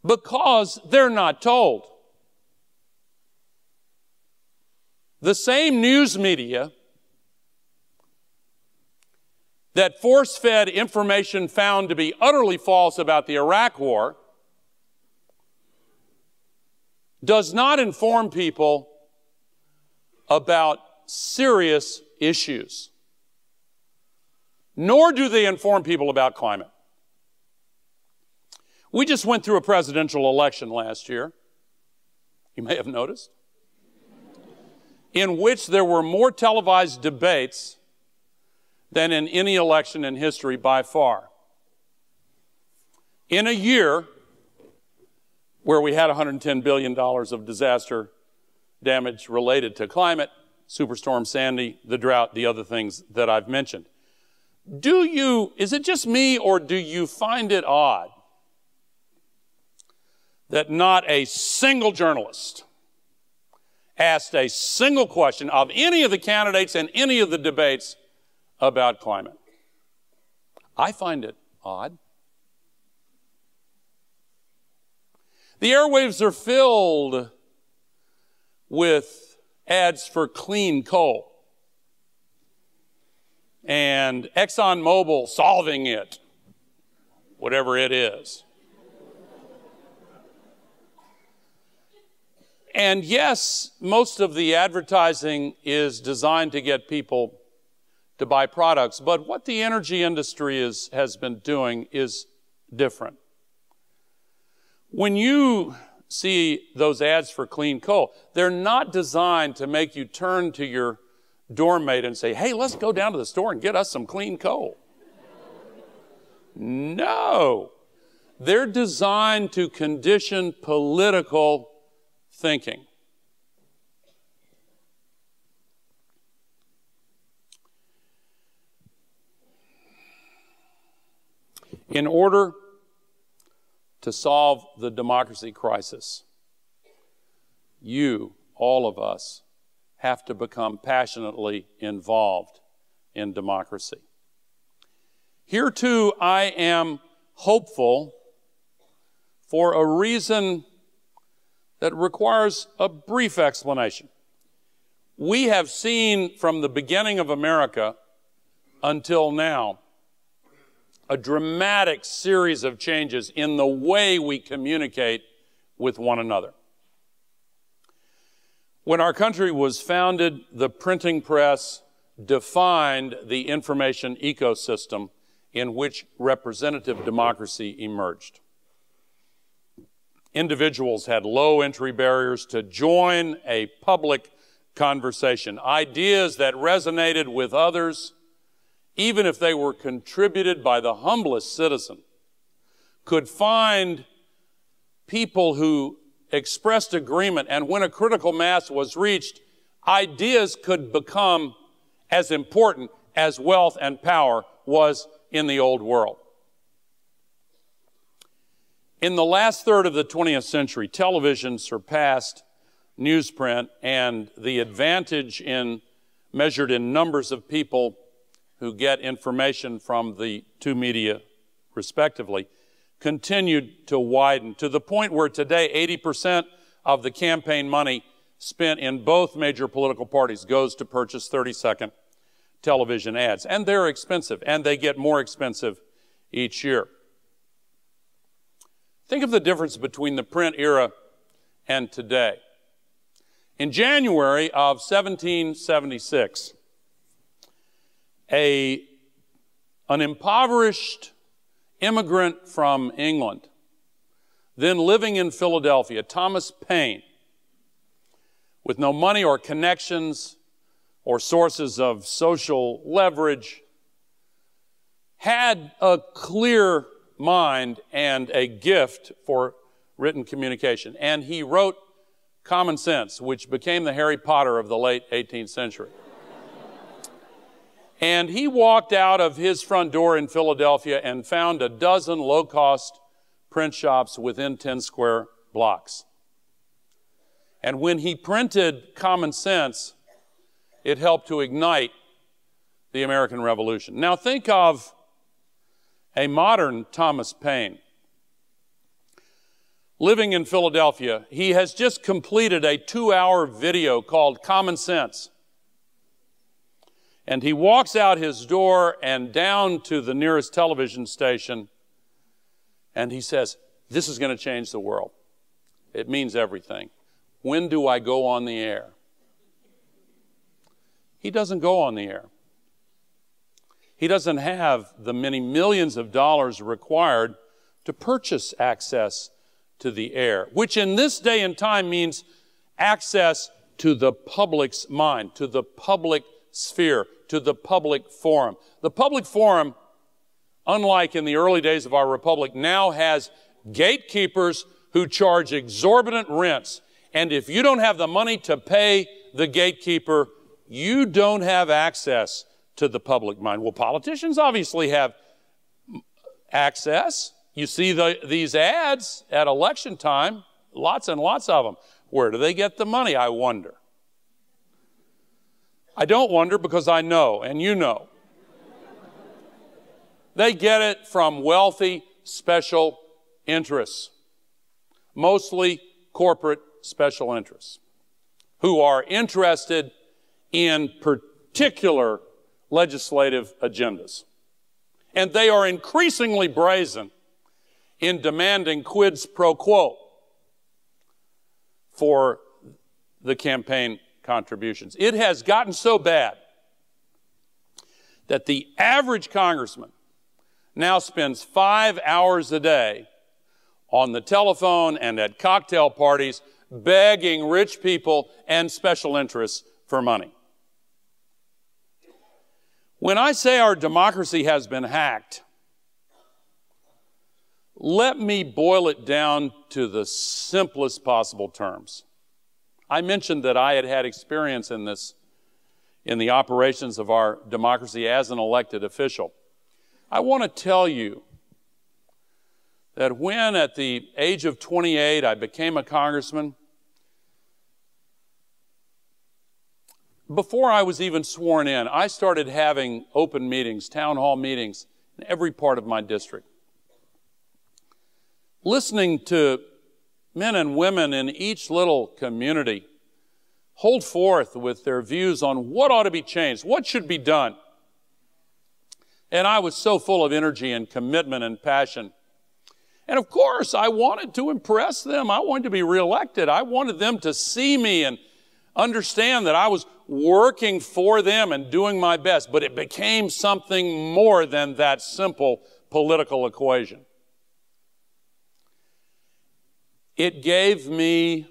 Speaker 6: because they're not told. The same news media that force-fed information found to be utterly false about the Iraq War does not inform people about serious issues, nor do they inform people about climate. We just went through a presidential election last year, you may have noticed, in which there were more televised debates than in any election in history by far. In a year where we had $110 billion of disaster damage related to climate, Superstorm Sandy, the drought, the other things that I've mentioned. Is it just me, or do you find it odd that not a single journalist asked a single question of any of the candidates in any of the debates about climate? I find it odd. The airwaves are filled with ads for clean coal and ExxonMobil solving it, whatever it is. And yes, most of the advertising is designed to get people to buy products, but what the energy industry has been doing is different. When you see those ads for clean coal, they're not designed to make you turn to your doormate and say, hey, let's go down to the store and get us some clean coal. No. They're designed to condition political thinking. In order to solve the democracy crisis, you, all of us, have to become passionately involved in democracy. Here, too, I am hopeful for a reason that requires a brief explanation. We have seen from the beginning of America until now a dramatic series of changes in the way we communicate with one another. When our country was founded, the printing press defined the information ecosystem in which representative democracy emerged. Individuals had low entry barriers to join a public conversation. Ideas that resonated with others, even if they were contributed by the humblest citizen, could find people who expressed agreement, and when a critical mass was reached, ideas could become as important as wealth and power was in the old world. In the last third of the 20th century, television surpassed newsprint, and the advantage measured in numbers of people who get information from the two media, respectively, continued to widen to the point where today 80% of the campaign money spent in both major political parties goes to purchase 30-second television ads. And they're expensive, and they get more expensive each year. Think of the difference between the print era and today. In January of 1776, an impoverished immigrant from England, then living in Philadelphia, Thomas Paine, with no money or connections or sources of social leverage, had a clear mind and a gift for written communication. And he wrote Common Sense, which became the Harry Potter of the late 18th century. And he walked out of his front door in Philadelphia and found a dozen low-cost print shops within 10 square blocks. And when he printed Common Sense, it helped to ignite the American Revolution. Now think of a modern Thomas Paine. Living in Philadelphia, he has just completed a 2-hour video called Common Sense. And he walks out his door and down to the nearest television station, and he says, "This is going to change the world. It means everything. When do I go on the air?" He doesn't go on the air. He doesn't have the many millions of dollars required to purchase access to the air, which in this day and time means access to the public's mind, to the public sphere, to the public forum. The public forum, unlike in the early days of our republic, now has gatekeepers who charge exorbitant rents. And if you don't have the money to pay the gatekeeper, you don't have access to the public mind. Well, politicians obviously have access. You see these ads at election time, lots and lots of them. Where do they get the money, I wonder? I don't wonder because I know, and you know. They get it from wealthy special interests. mostly corporate special interests, who are interested in particular legislative agendas. And they are increasingly brazen in demanding quids pro quo for the campaign contributions. It has gotten so bad that the average congressman now spends 5 hours a day on the telephone and at cocktail parties begging rich people and special interests for money. When I say our democracy has been hacked, let me boil it down to the simplest possible terms. I mentioned that I had had experience in this, in the operations of our democracy as an elected official. I want to tell you that when at the age of 28 I became a congressman, before I was even sworn in, I started having open meetings, town hall meetings in every part of my district. Listening to men and women in each little community hold forth with their views on what ought to be changed, what should be done. And I was so full of energy and commitment and passion. And of course, I wanted to impress them. I wanted to be reelected. I wanted them to see me and understand that I was working for them and doing my best. But it became something more than that simple political equation. It gave me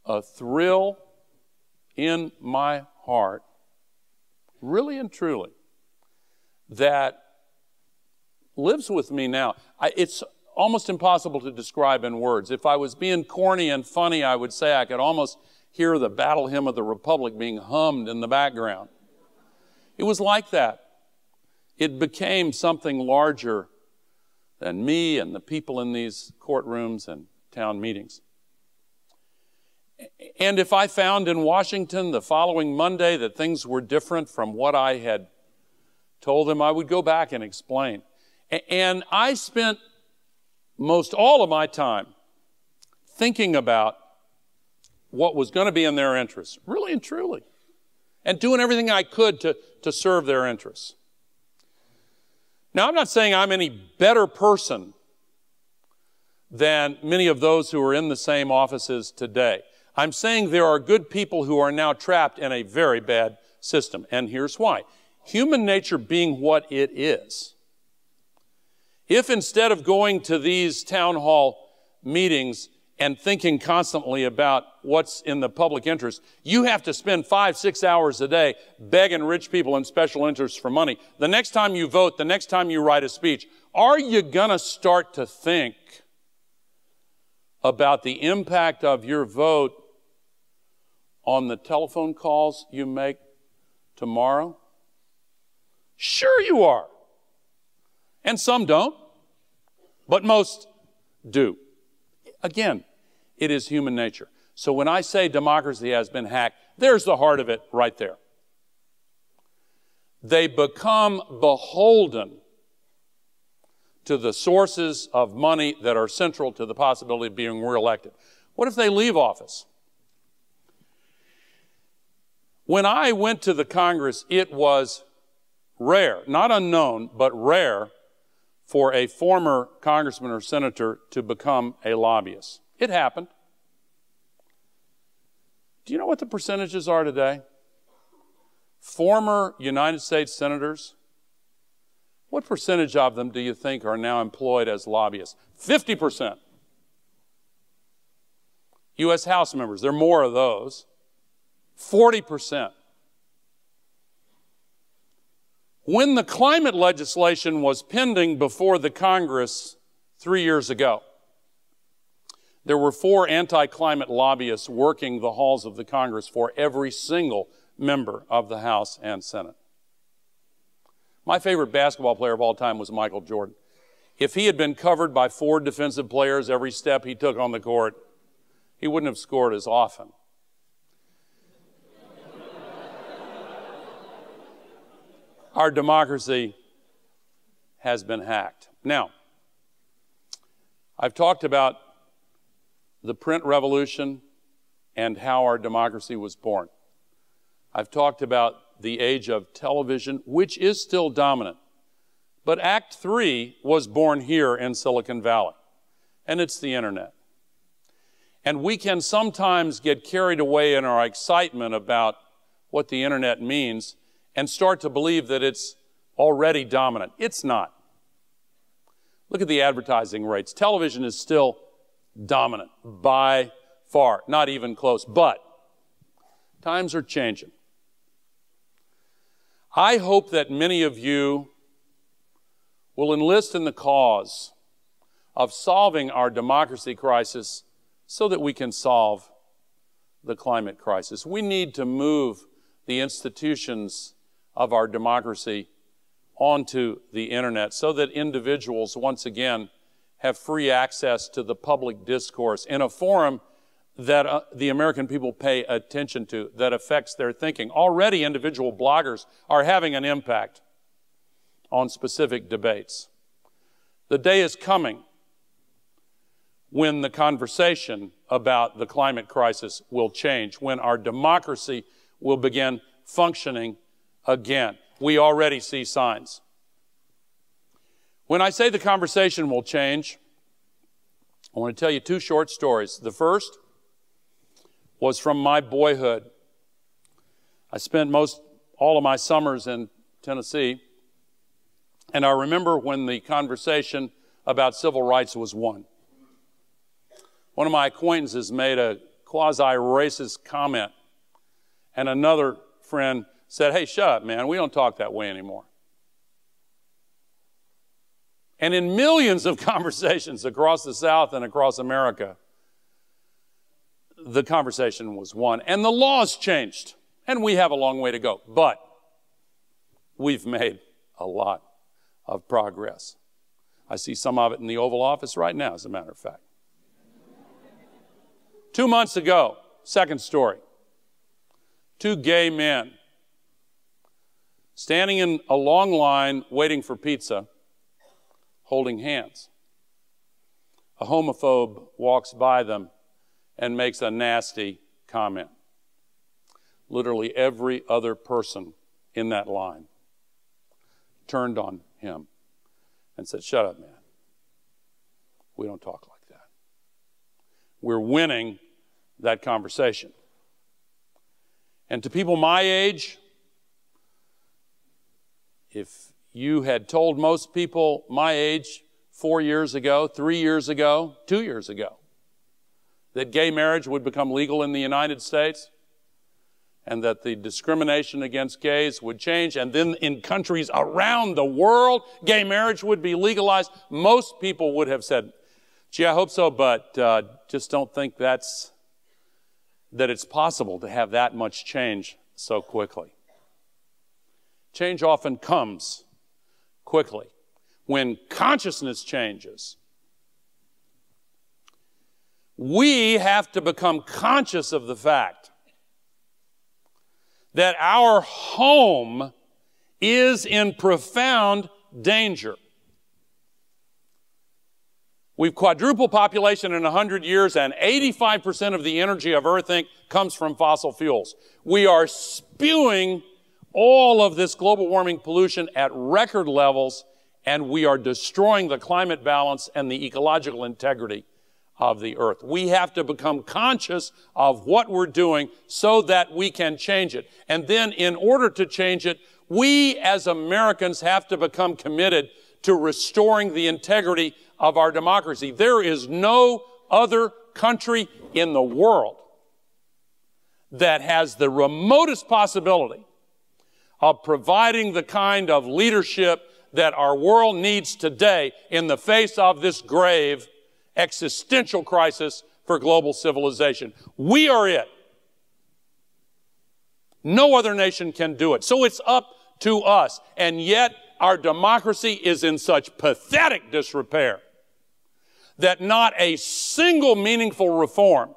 Speaker 6: a thrill in my heart, really and truly, that lives with me now. It's almost impossible to describe in words. If I was being corny and funny, I would say I could almost hear the Battle Hymn of the Republic being hummed in the background. It was like that. It became something larger than me and the people in these courtrooms and town meetings. And if I found in Washington the following Monday that things were different from what I had told them, I would go back and explain. And I spent most all of my time thinking about what was going to be in their interests, really and truly, and doing everything I could to serve their interests. Now, I'm not saying I'm any better person than many of those who are in the same offices today. I'm saying there are good people who are now trapped in a very bad system, and here's why. Human nature being what it is, if instead of going to these town hall meetings and thinking constantly about what's in the public interest, you have to spend 5-6 hours a day begging rich people and special interests for money, the next time you vote, the next time you write a speech, are you going to start to think about the impact of your vote on the telephone calls you make tomorrow? Sure you are. And some don't, but most do. Again, it is human nature. So when I say democracy has been hacked, there's the heart of it right there. They become beholden to the sources of money that are central to the possibility of being reelected. What if they leave office? When I went to the Congress, it was rare, not unknown, but rare for a former congressman or senator to become a lobbyist. It happened. Do you know what the percentages are today? Former United States senators, what percentage of them do you think are now employed as lobbyists? 50%. U.S. House members, there are more of those. 40%. When the climate legislation was pending before the Congress 3 years ago, there were 4 anti-climate lobbyists working the halls of the Congress for every single member of the House and Senate. My favorite basketball player of all time was Michael Jordan. If he had been covered by 4 defensive players every step he took on the court, he wouldn't have scored as often. Our democracy has been hacked. Now, I've talked about the print revolution and how our democracy was born. I've talked about the age of television, which is still dominant. But Act 3 was born here in Silicon Valley, and it's the internet. And we can sometimes get carried away in our excitement about what the internet means and start to believe that it's already dominant. It's not. Look at the advertising rates. Television is still dominant by far, not even close, but times are changing. I hope that many of you will enlist in the cause of solving our democracy crisis so that we can solve the climate crisis. We need to move the institutions of our democracy onto the internet so that individuals, once again, have free access to the public discourse in a forum that the American people pay attention to, that affects their thinking. Already individual bloggers are having an impact on specific debates. The day is coming when the conversation about the climate crisis will change, when our democracy will begin functioning again. We already see signs. When I say the conversation will change, I want to tell you two short stories. The first was from my boyhood. I spent all of my summers in Tennessee, and I remember when the conversation about civil rights was won. One of my acquaintances made a quasi-racist comment, and another friend said, "Hey, shut up, man, we don't talk that way anymore." And in millions of conversations across the South and across America, the conversation was won. And the laws changed. And we have a long way to go. But we've made a lot of progress. I see some of it in the Oval Office right now, as a matter of fact. 2 months ago, second story, two gay men standing in a long line waiting for pizza, holding hands. A homophobe walks by them and makes a nasty comment. Literally every other person in that line turned on him and said, "Shut up, man. We don't talk like that." We're winning that conversation. And to people my age, if you had told most people my age 4 years ago, 3 years ago, 2 years ago, that gay marriage would become legal in the United States and that the discrimination against gays would change, and then in countries around the world, gay marriage would be legalized, most people would have said, "Gee, I hope so, but just don't think that it's possible to have that much change so quickly." Change often comes quickly when consciousness changes. We have to become conscious of the fact that our home is in profound danger. We've quadrupled population in 100 years, and 85% of the energy of Earth Inc. comes from fossil fuels. We are spewing all of this global warming pollution at record levels, and we are destroying the climate balance and the ecological integrity of the earth. We have to become conscious of what we're doing so that we can change it. And then in order to change it, we as Americans have to become committed to restoring the integrity of our democracy. There is no other country in the world that has the remotest possibility of providing the kind of leadership that our world needs today in the face of this grave existential crisis for global civilization. We are it. No other nation can do it. So it's up to us. And yet our democracy is in such pathetic disrepair that not a single meaningful reform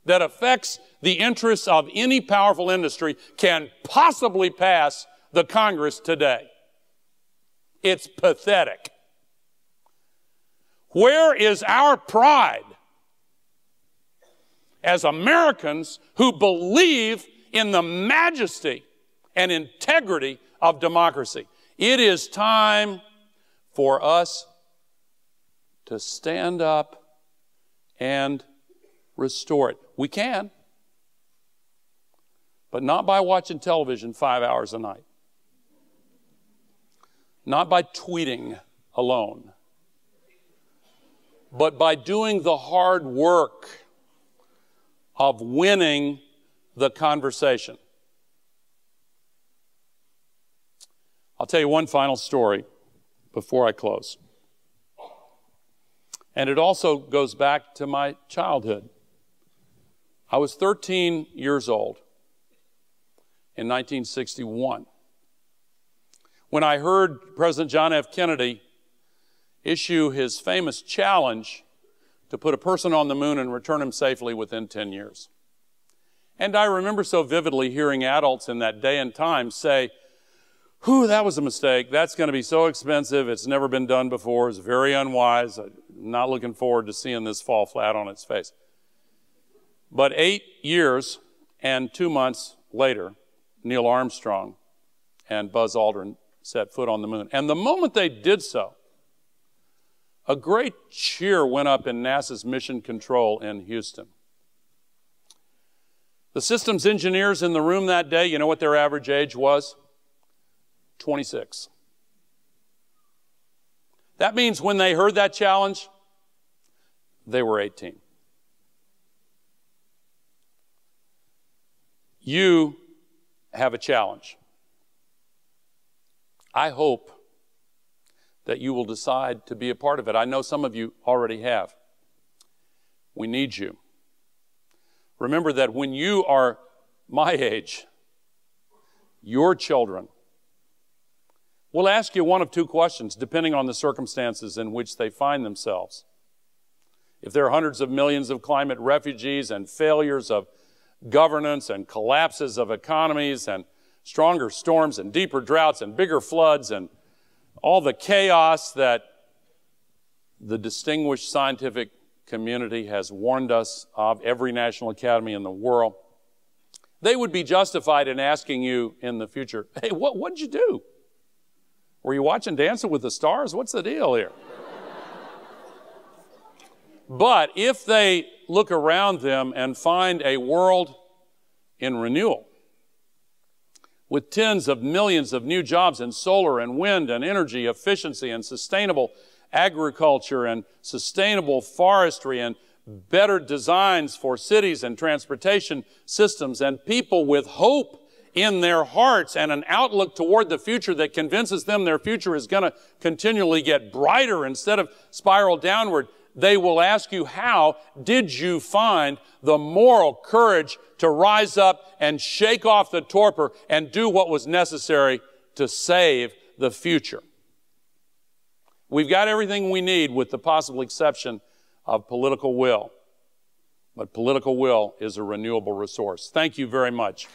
Speaker 6: that affects the interests of any powerful industry can possibly pass the Congress today. It's pathetic. Where is our pride as Americans who believe in the majesty and integrity of democracy? It is time for us to stand up and restore it. We can, but not by watching television 5 hours a night. Not by tweeting alone, but by doing the hard work of winning the conversation. I'll tell you one final story before I close. And it also goes back to my childhood. I was 13 years old in 1961 when I heard President John F. Kennedy issue his famous challenge to put a person on the moon and return him safely within 10 years. And I remember so vividly hearing adults in that day and time say, "Whew, that was a mistake. That's going to be so expensive. It's never been done before. It's very unwise. I'm not looking forward to seeing this fall flat on its face." But 8 years and 2 months later, Neil Armstrong and Buzz Aldrin set foot on the moon. And the moment they did so, a great cheer went up in NASA's Mission Control in Houston. The systems engineers in the room that day, you know what their average age was? 26. That means when they heard that challenge, they were 18. You have a challenge. I hope that you will decide to be a part of it. I know some of you already have. We need you. Remember that when you are my age, your children will ask you one of two questions, depending on the circumstances in which they find themselves. If there are hundreds of millions of climate refugees and failures of governance and collapses of economies and stronger storms and deeper droughts and bigger floods and all the chaos that the distinguished scientific community has warned us of, every national academy in the world, they would be justified in asking you in the future, "Hey, what'd you do? Were you watching Dancing with the Stars? What's the deal here?" But if they look around them and find a world in renewal, with tens of millions of new jobs in solar and wind and energy efficiency and sustainable agriculture and sustainable forestry and better designs for cities and transportation systems and people with hope in their hearts and an outlook toward the future that convinces them their future is going to continually get brighter instead of spiral downward, they will ask you, how did you find the moral courage to rise up and shake off the torpor and do what was necessary to save the future? We've got everything we need with the possible exception of political will. But political will is a renewable resource. Thank you very much.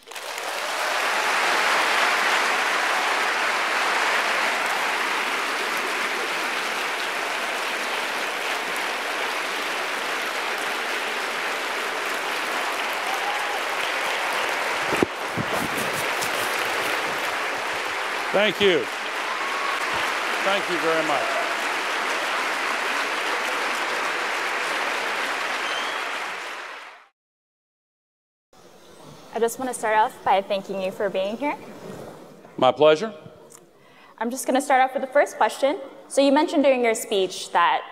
Speaker 6: Thank you. Thank you very much.
Speaker 2: I just want to start off by thanking you for being here.
Speaker 6: My pleasure.
Speaker 2: I'm just going to start off with the first question. So you mentioned during your speech that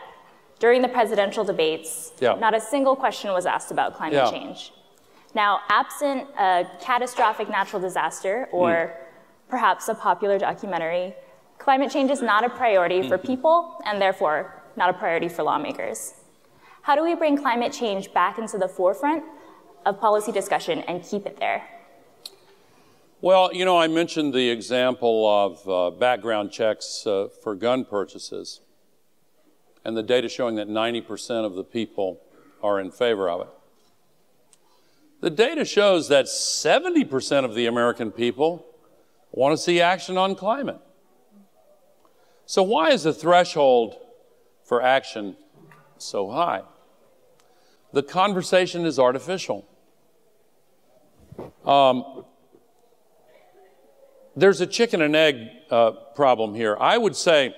Speaker 2: during the presidential debates, not a single question was asked about climate change. Now, absent a catastrophic natural disaster or perhaps a popular documentary, climate change is not a priority for people and therefore not a priority for lawmakers. How do we bring climate change back into the forefront of policy discussion and keep it there?
Speaker 6: Well, you know, I mentioned the example of background checks for gun purchases and the data showing that 90% of the people are in favor of it. The data shows that 70% of the American people want to see action on climate. So why is the threshold for action so high. The conversation is artificial. There's a chicken and egg problem here. I would say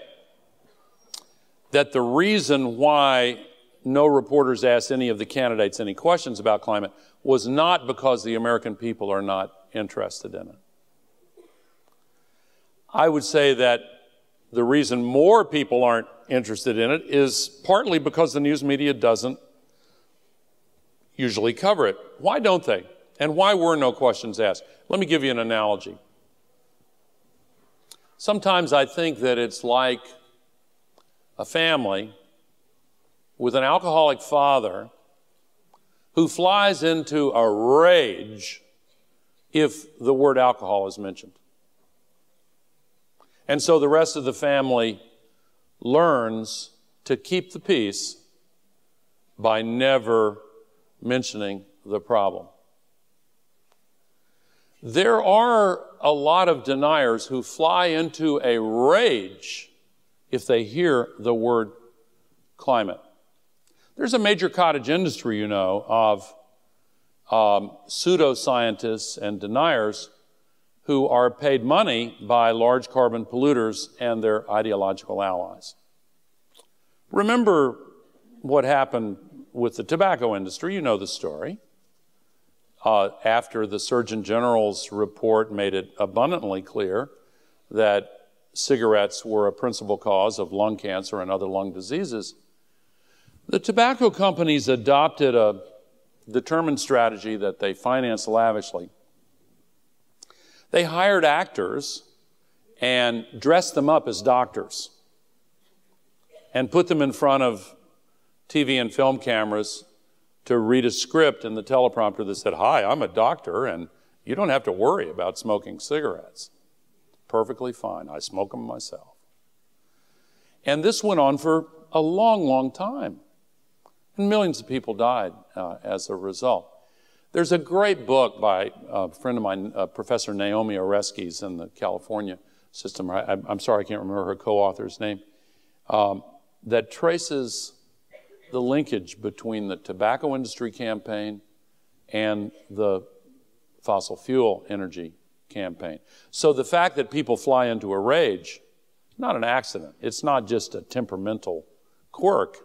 Speaker 6: that the reason why no reporters asked any of the candidates any questions about climate was not because the American people are not interested in it. I would say that the reason more people aren't interested in it is partly because the news media doesn't usually cover it. Why don't they? And why were no questions asked? Let me give you an analogy. Sometimes I think that it's like a family with an alcoholic father who flies into a rage if the word alcohol is mentioned. And so the rest of the family learns to keep the peace by never mentioning the problem. There are a lot of deniers who fly into a rage if they hear the word climate. There's a major cottage industry, you know, of pseudoscientists and deniers who are paid money by large carbon polluters and their ideological allies. Remember what happened with the tobacco industry. You know the story. After the Surgeon General's report made it abundantly clear that cigarettes were a principal cause of lung cancer and other lung diseases, the tobacco companies adopted a determined strategy that they financed lavishly. They hired actors and dressed them up as doctors and put them in front of TV and film cameras to read a script in the teleprompter that said, "Hi, I'm a doctor, and you don't have to worry about smoking cigarettes. Perfectly fine. I smoke them myself." And this went on for a long, long time. And millions of people died as a result. There's a great book by a friend of mine, Professor Naomi Oreskes in the California system. I'm sorry, I can't remember her co-author's name, that traces the linkage between the tobacco industry campaign and the fossil fuel energy campaign. So the fact that people fly into a rage, not an accident. It's not just a temperamental quirk.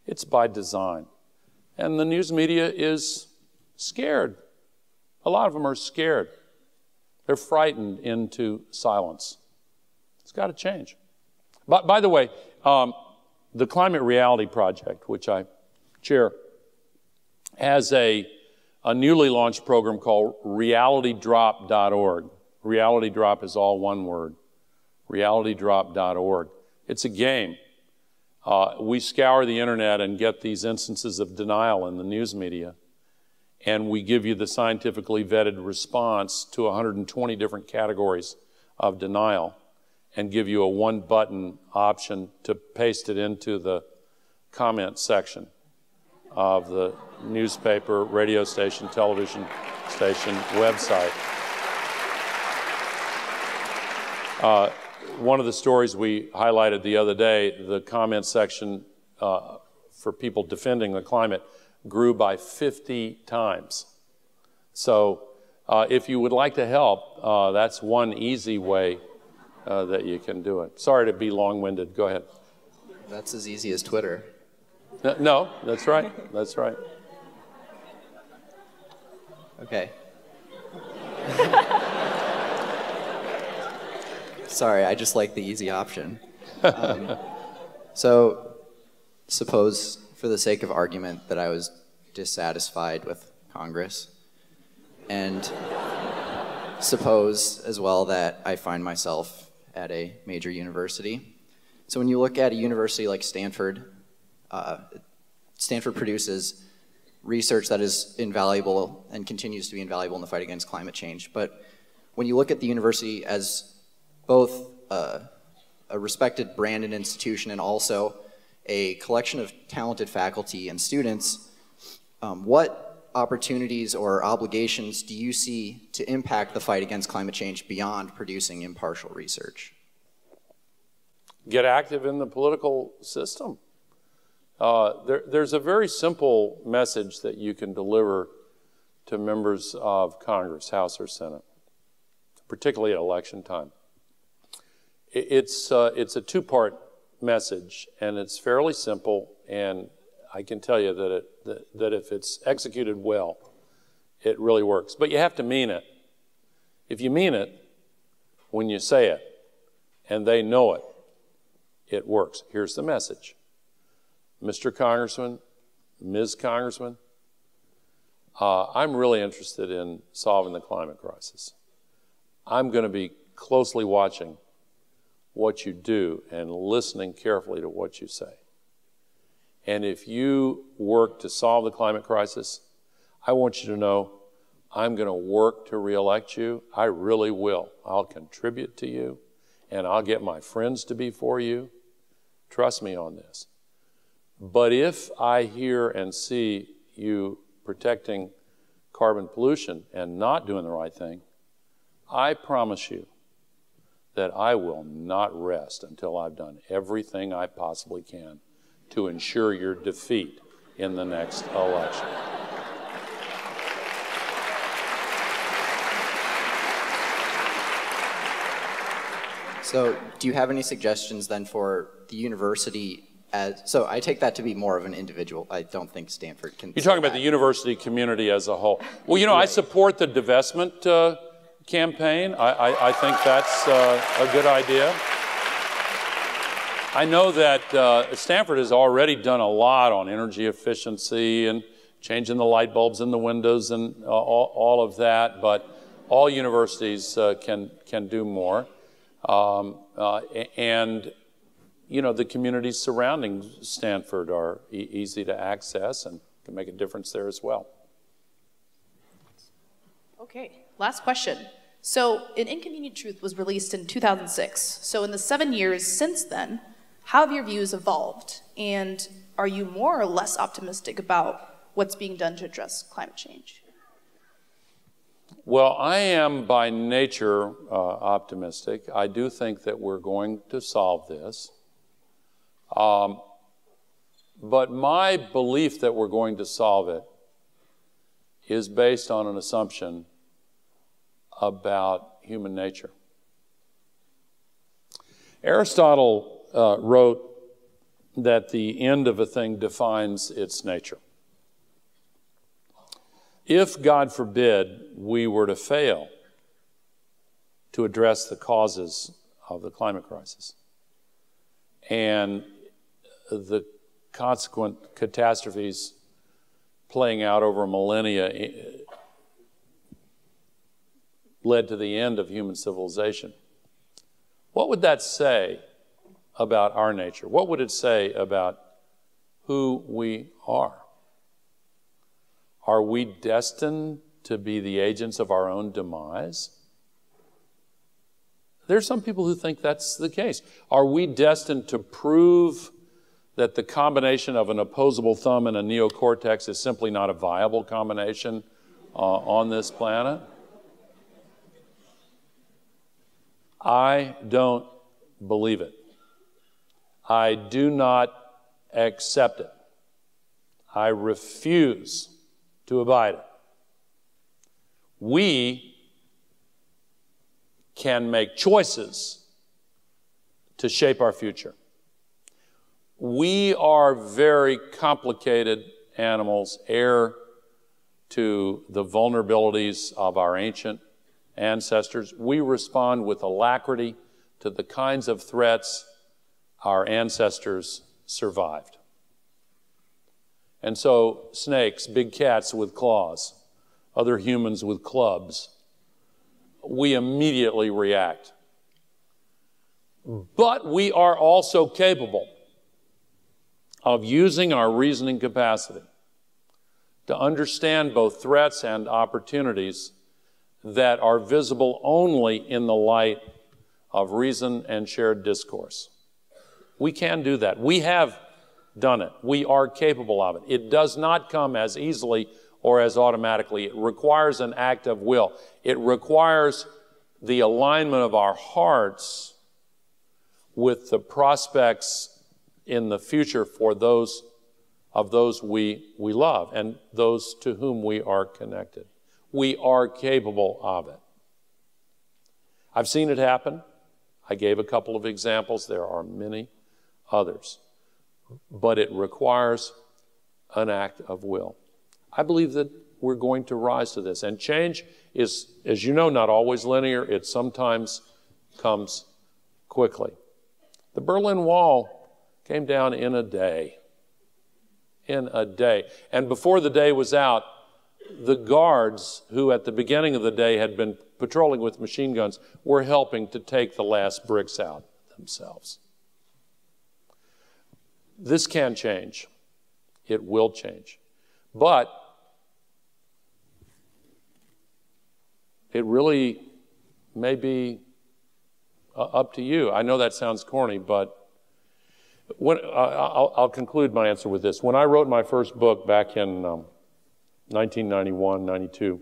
Speaker 6: It's by design. And the news media is scared. A lot of them are scared. They're frightened into silence. It's got to change. But by the way, the Climate Reality Project, which I chair, has a newly launched program called realitydrop.org. Reality Drop is all one word. realitydrop.org. It's a game. We scour the internet and get these instances of denial in the news media, and we give you the scientifically vetted response to 120 different categories of denial, and give you a one-button option to paste it into the comment section of the newspaper, radio station, television station, website. One of the stories we highlighted the other day, the comment section for people defending the climate grew by 50 times. So if you would like to help, that's one easy way that you can do it. Sorry to be long-winded. Go ahead.
Speaker 1: That's as easy as Twitter.
Speaker 6: No, that's right. That's right.
Speaker 1: Okay. Sorry, I just like the easy option. So suppose, for the sake of argument, that I was dissatisfied with Congress, and suppose as well that I find myself at a major university. So when you look at a university like Stanford, Stanford produces research that is invaluable and continues to be invaluable in the fight against climate change. But when you look at the university as both a respected brand and institution and also a collection of talented faculty and students, what opportunities or obligations do you see to impact the fight against climate change beyond producing impartial research?
Speaker 6: Get active in the political system. There's a very simple message that you can deliver to members of Congress, House or Senate, particularly at election time. It's a two-part message, and it's fairly simple, and I can tell you that if it's executed well, it really works. But you have to mean it. If you mean it when you say it, and they know it, it works. Here's the message. Mr. Congressman, Ms. Congressman, I'm really interested in solving the climate crisis. I'm going to be closely watching what you do and listening carefully to what you say. And if you work to solve the climate crisis, I want you to know I'm going to work to reelect you. I really will. I'll contribute to you, and I'll get my friends to be for you. Trust me on this. But if I hear and see you protecting carbon pollution and not doing the right thing, I promise you that I will not rest until I've done everything I possibly can to ensure your defeat in the next election.
Speaker 1: So do you have any suggestions then for the university? So I take that to be more of an individual. I don't think Stanford can.
Speaker 6: You're talking about the university community as a whole. Well, you know, I support the divestment campaign. I think that's a good idea. I know that Stanford has already done a lot on energy efficiency and changing the light bulbs in the windows and all of that, but all universities can do more. And you know, the communities surrounding Stanford are easy to access and can make a difference there as well.
Speaker 5: Okay, last question. So, An Inconvenient Truth was released in 2006. So in the 7 years since then, how have your views evolved? And are you more or less optimistic about what's being done to address climate change?
Speaker 6: Well, I am by nature optimistic. I do think that we're going to solve this. But my belief that we're going to solve it is based on an assumption about human nature. Aristotle wrote that the end of a thing defines its nature. If, God forbid, we were to fail to address the causes of the climate crisis and the consequent catastrophes playing out over millennia led to the end of human civilization, what would that say about our nature? What would it say about who we are? Are we destined to be the agents of our own demise? There's some people who think that's the case. Are we destined to prove that the combination of an opposable thumb and a neocortex is simply not a viable combination on this planet? I don't believe it. I do not accept it. I refuse to abide it. We can make choices to shape our future. We are very complicated animals, heir to the vulnerabilities of our ancient ancestors. We respond with alacrity to the kinds of threats our ancestors survived. And so snakes, big cats with claws, other humans with clubs, we immediately react. But we are also capable of using our reasoning capacity to understand both threats and opportunities that are visible only in the light of reason and shared discourse. We can do that. We have done it. We are capable of it. It does not come as easily or as automatically. It requires an act of will. It requires the alignment of our hearts with the prospects in the future for those of those we love and those to whom we are connected. We are capable of it. I've seen it happen. I gave a couple of examples. There are many others. But it requires an act of will. I believe that we're going to rise to this. And change is, as you know, not always linear. It sometimes comes quickly. The Berlin Wall came down in a day. In a day. And before the day was out, the guards, who at the beginning of the day had been patrolling with machine guns, were helping to take the last bricks out themselves. This can change. It will change. But it really may be up to you. I know that sounds corny, but I'll conclude my answer with this. When I wrote my first book back in 1991, 92,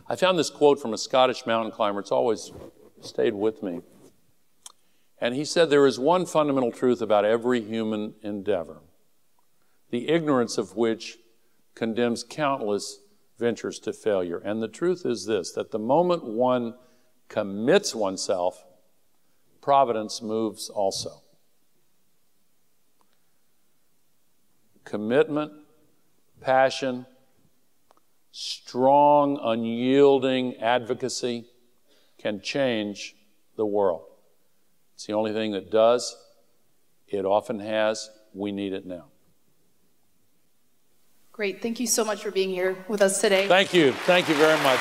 Speaker 6: I found this quote from a Scottish mountain climber. It's always stayed with me. And he said, "There is one fundamental truth about every human endeavor, the ignorance of which condemns countless ventures to failure. And the truth is this, that the moment one commits oneself, providence moves also." Commitment, passion, strong, unyielding advocacy can change the world. It's the only thing that does. It often has. We need it now.
Speaker 5: Great. Thank you so much for being here with us today.
Speaker 6: Thank you. Thank you very much.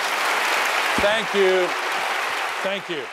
Speaker 6: Thank you. Thank you.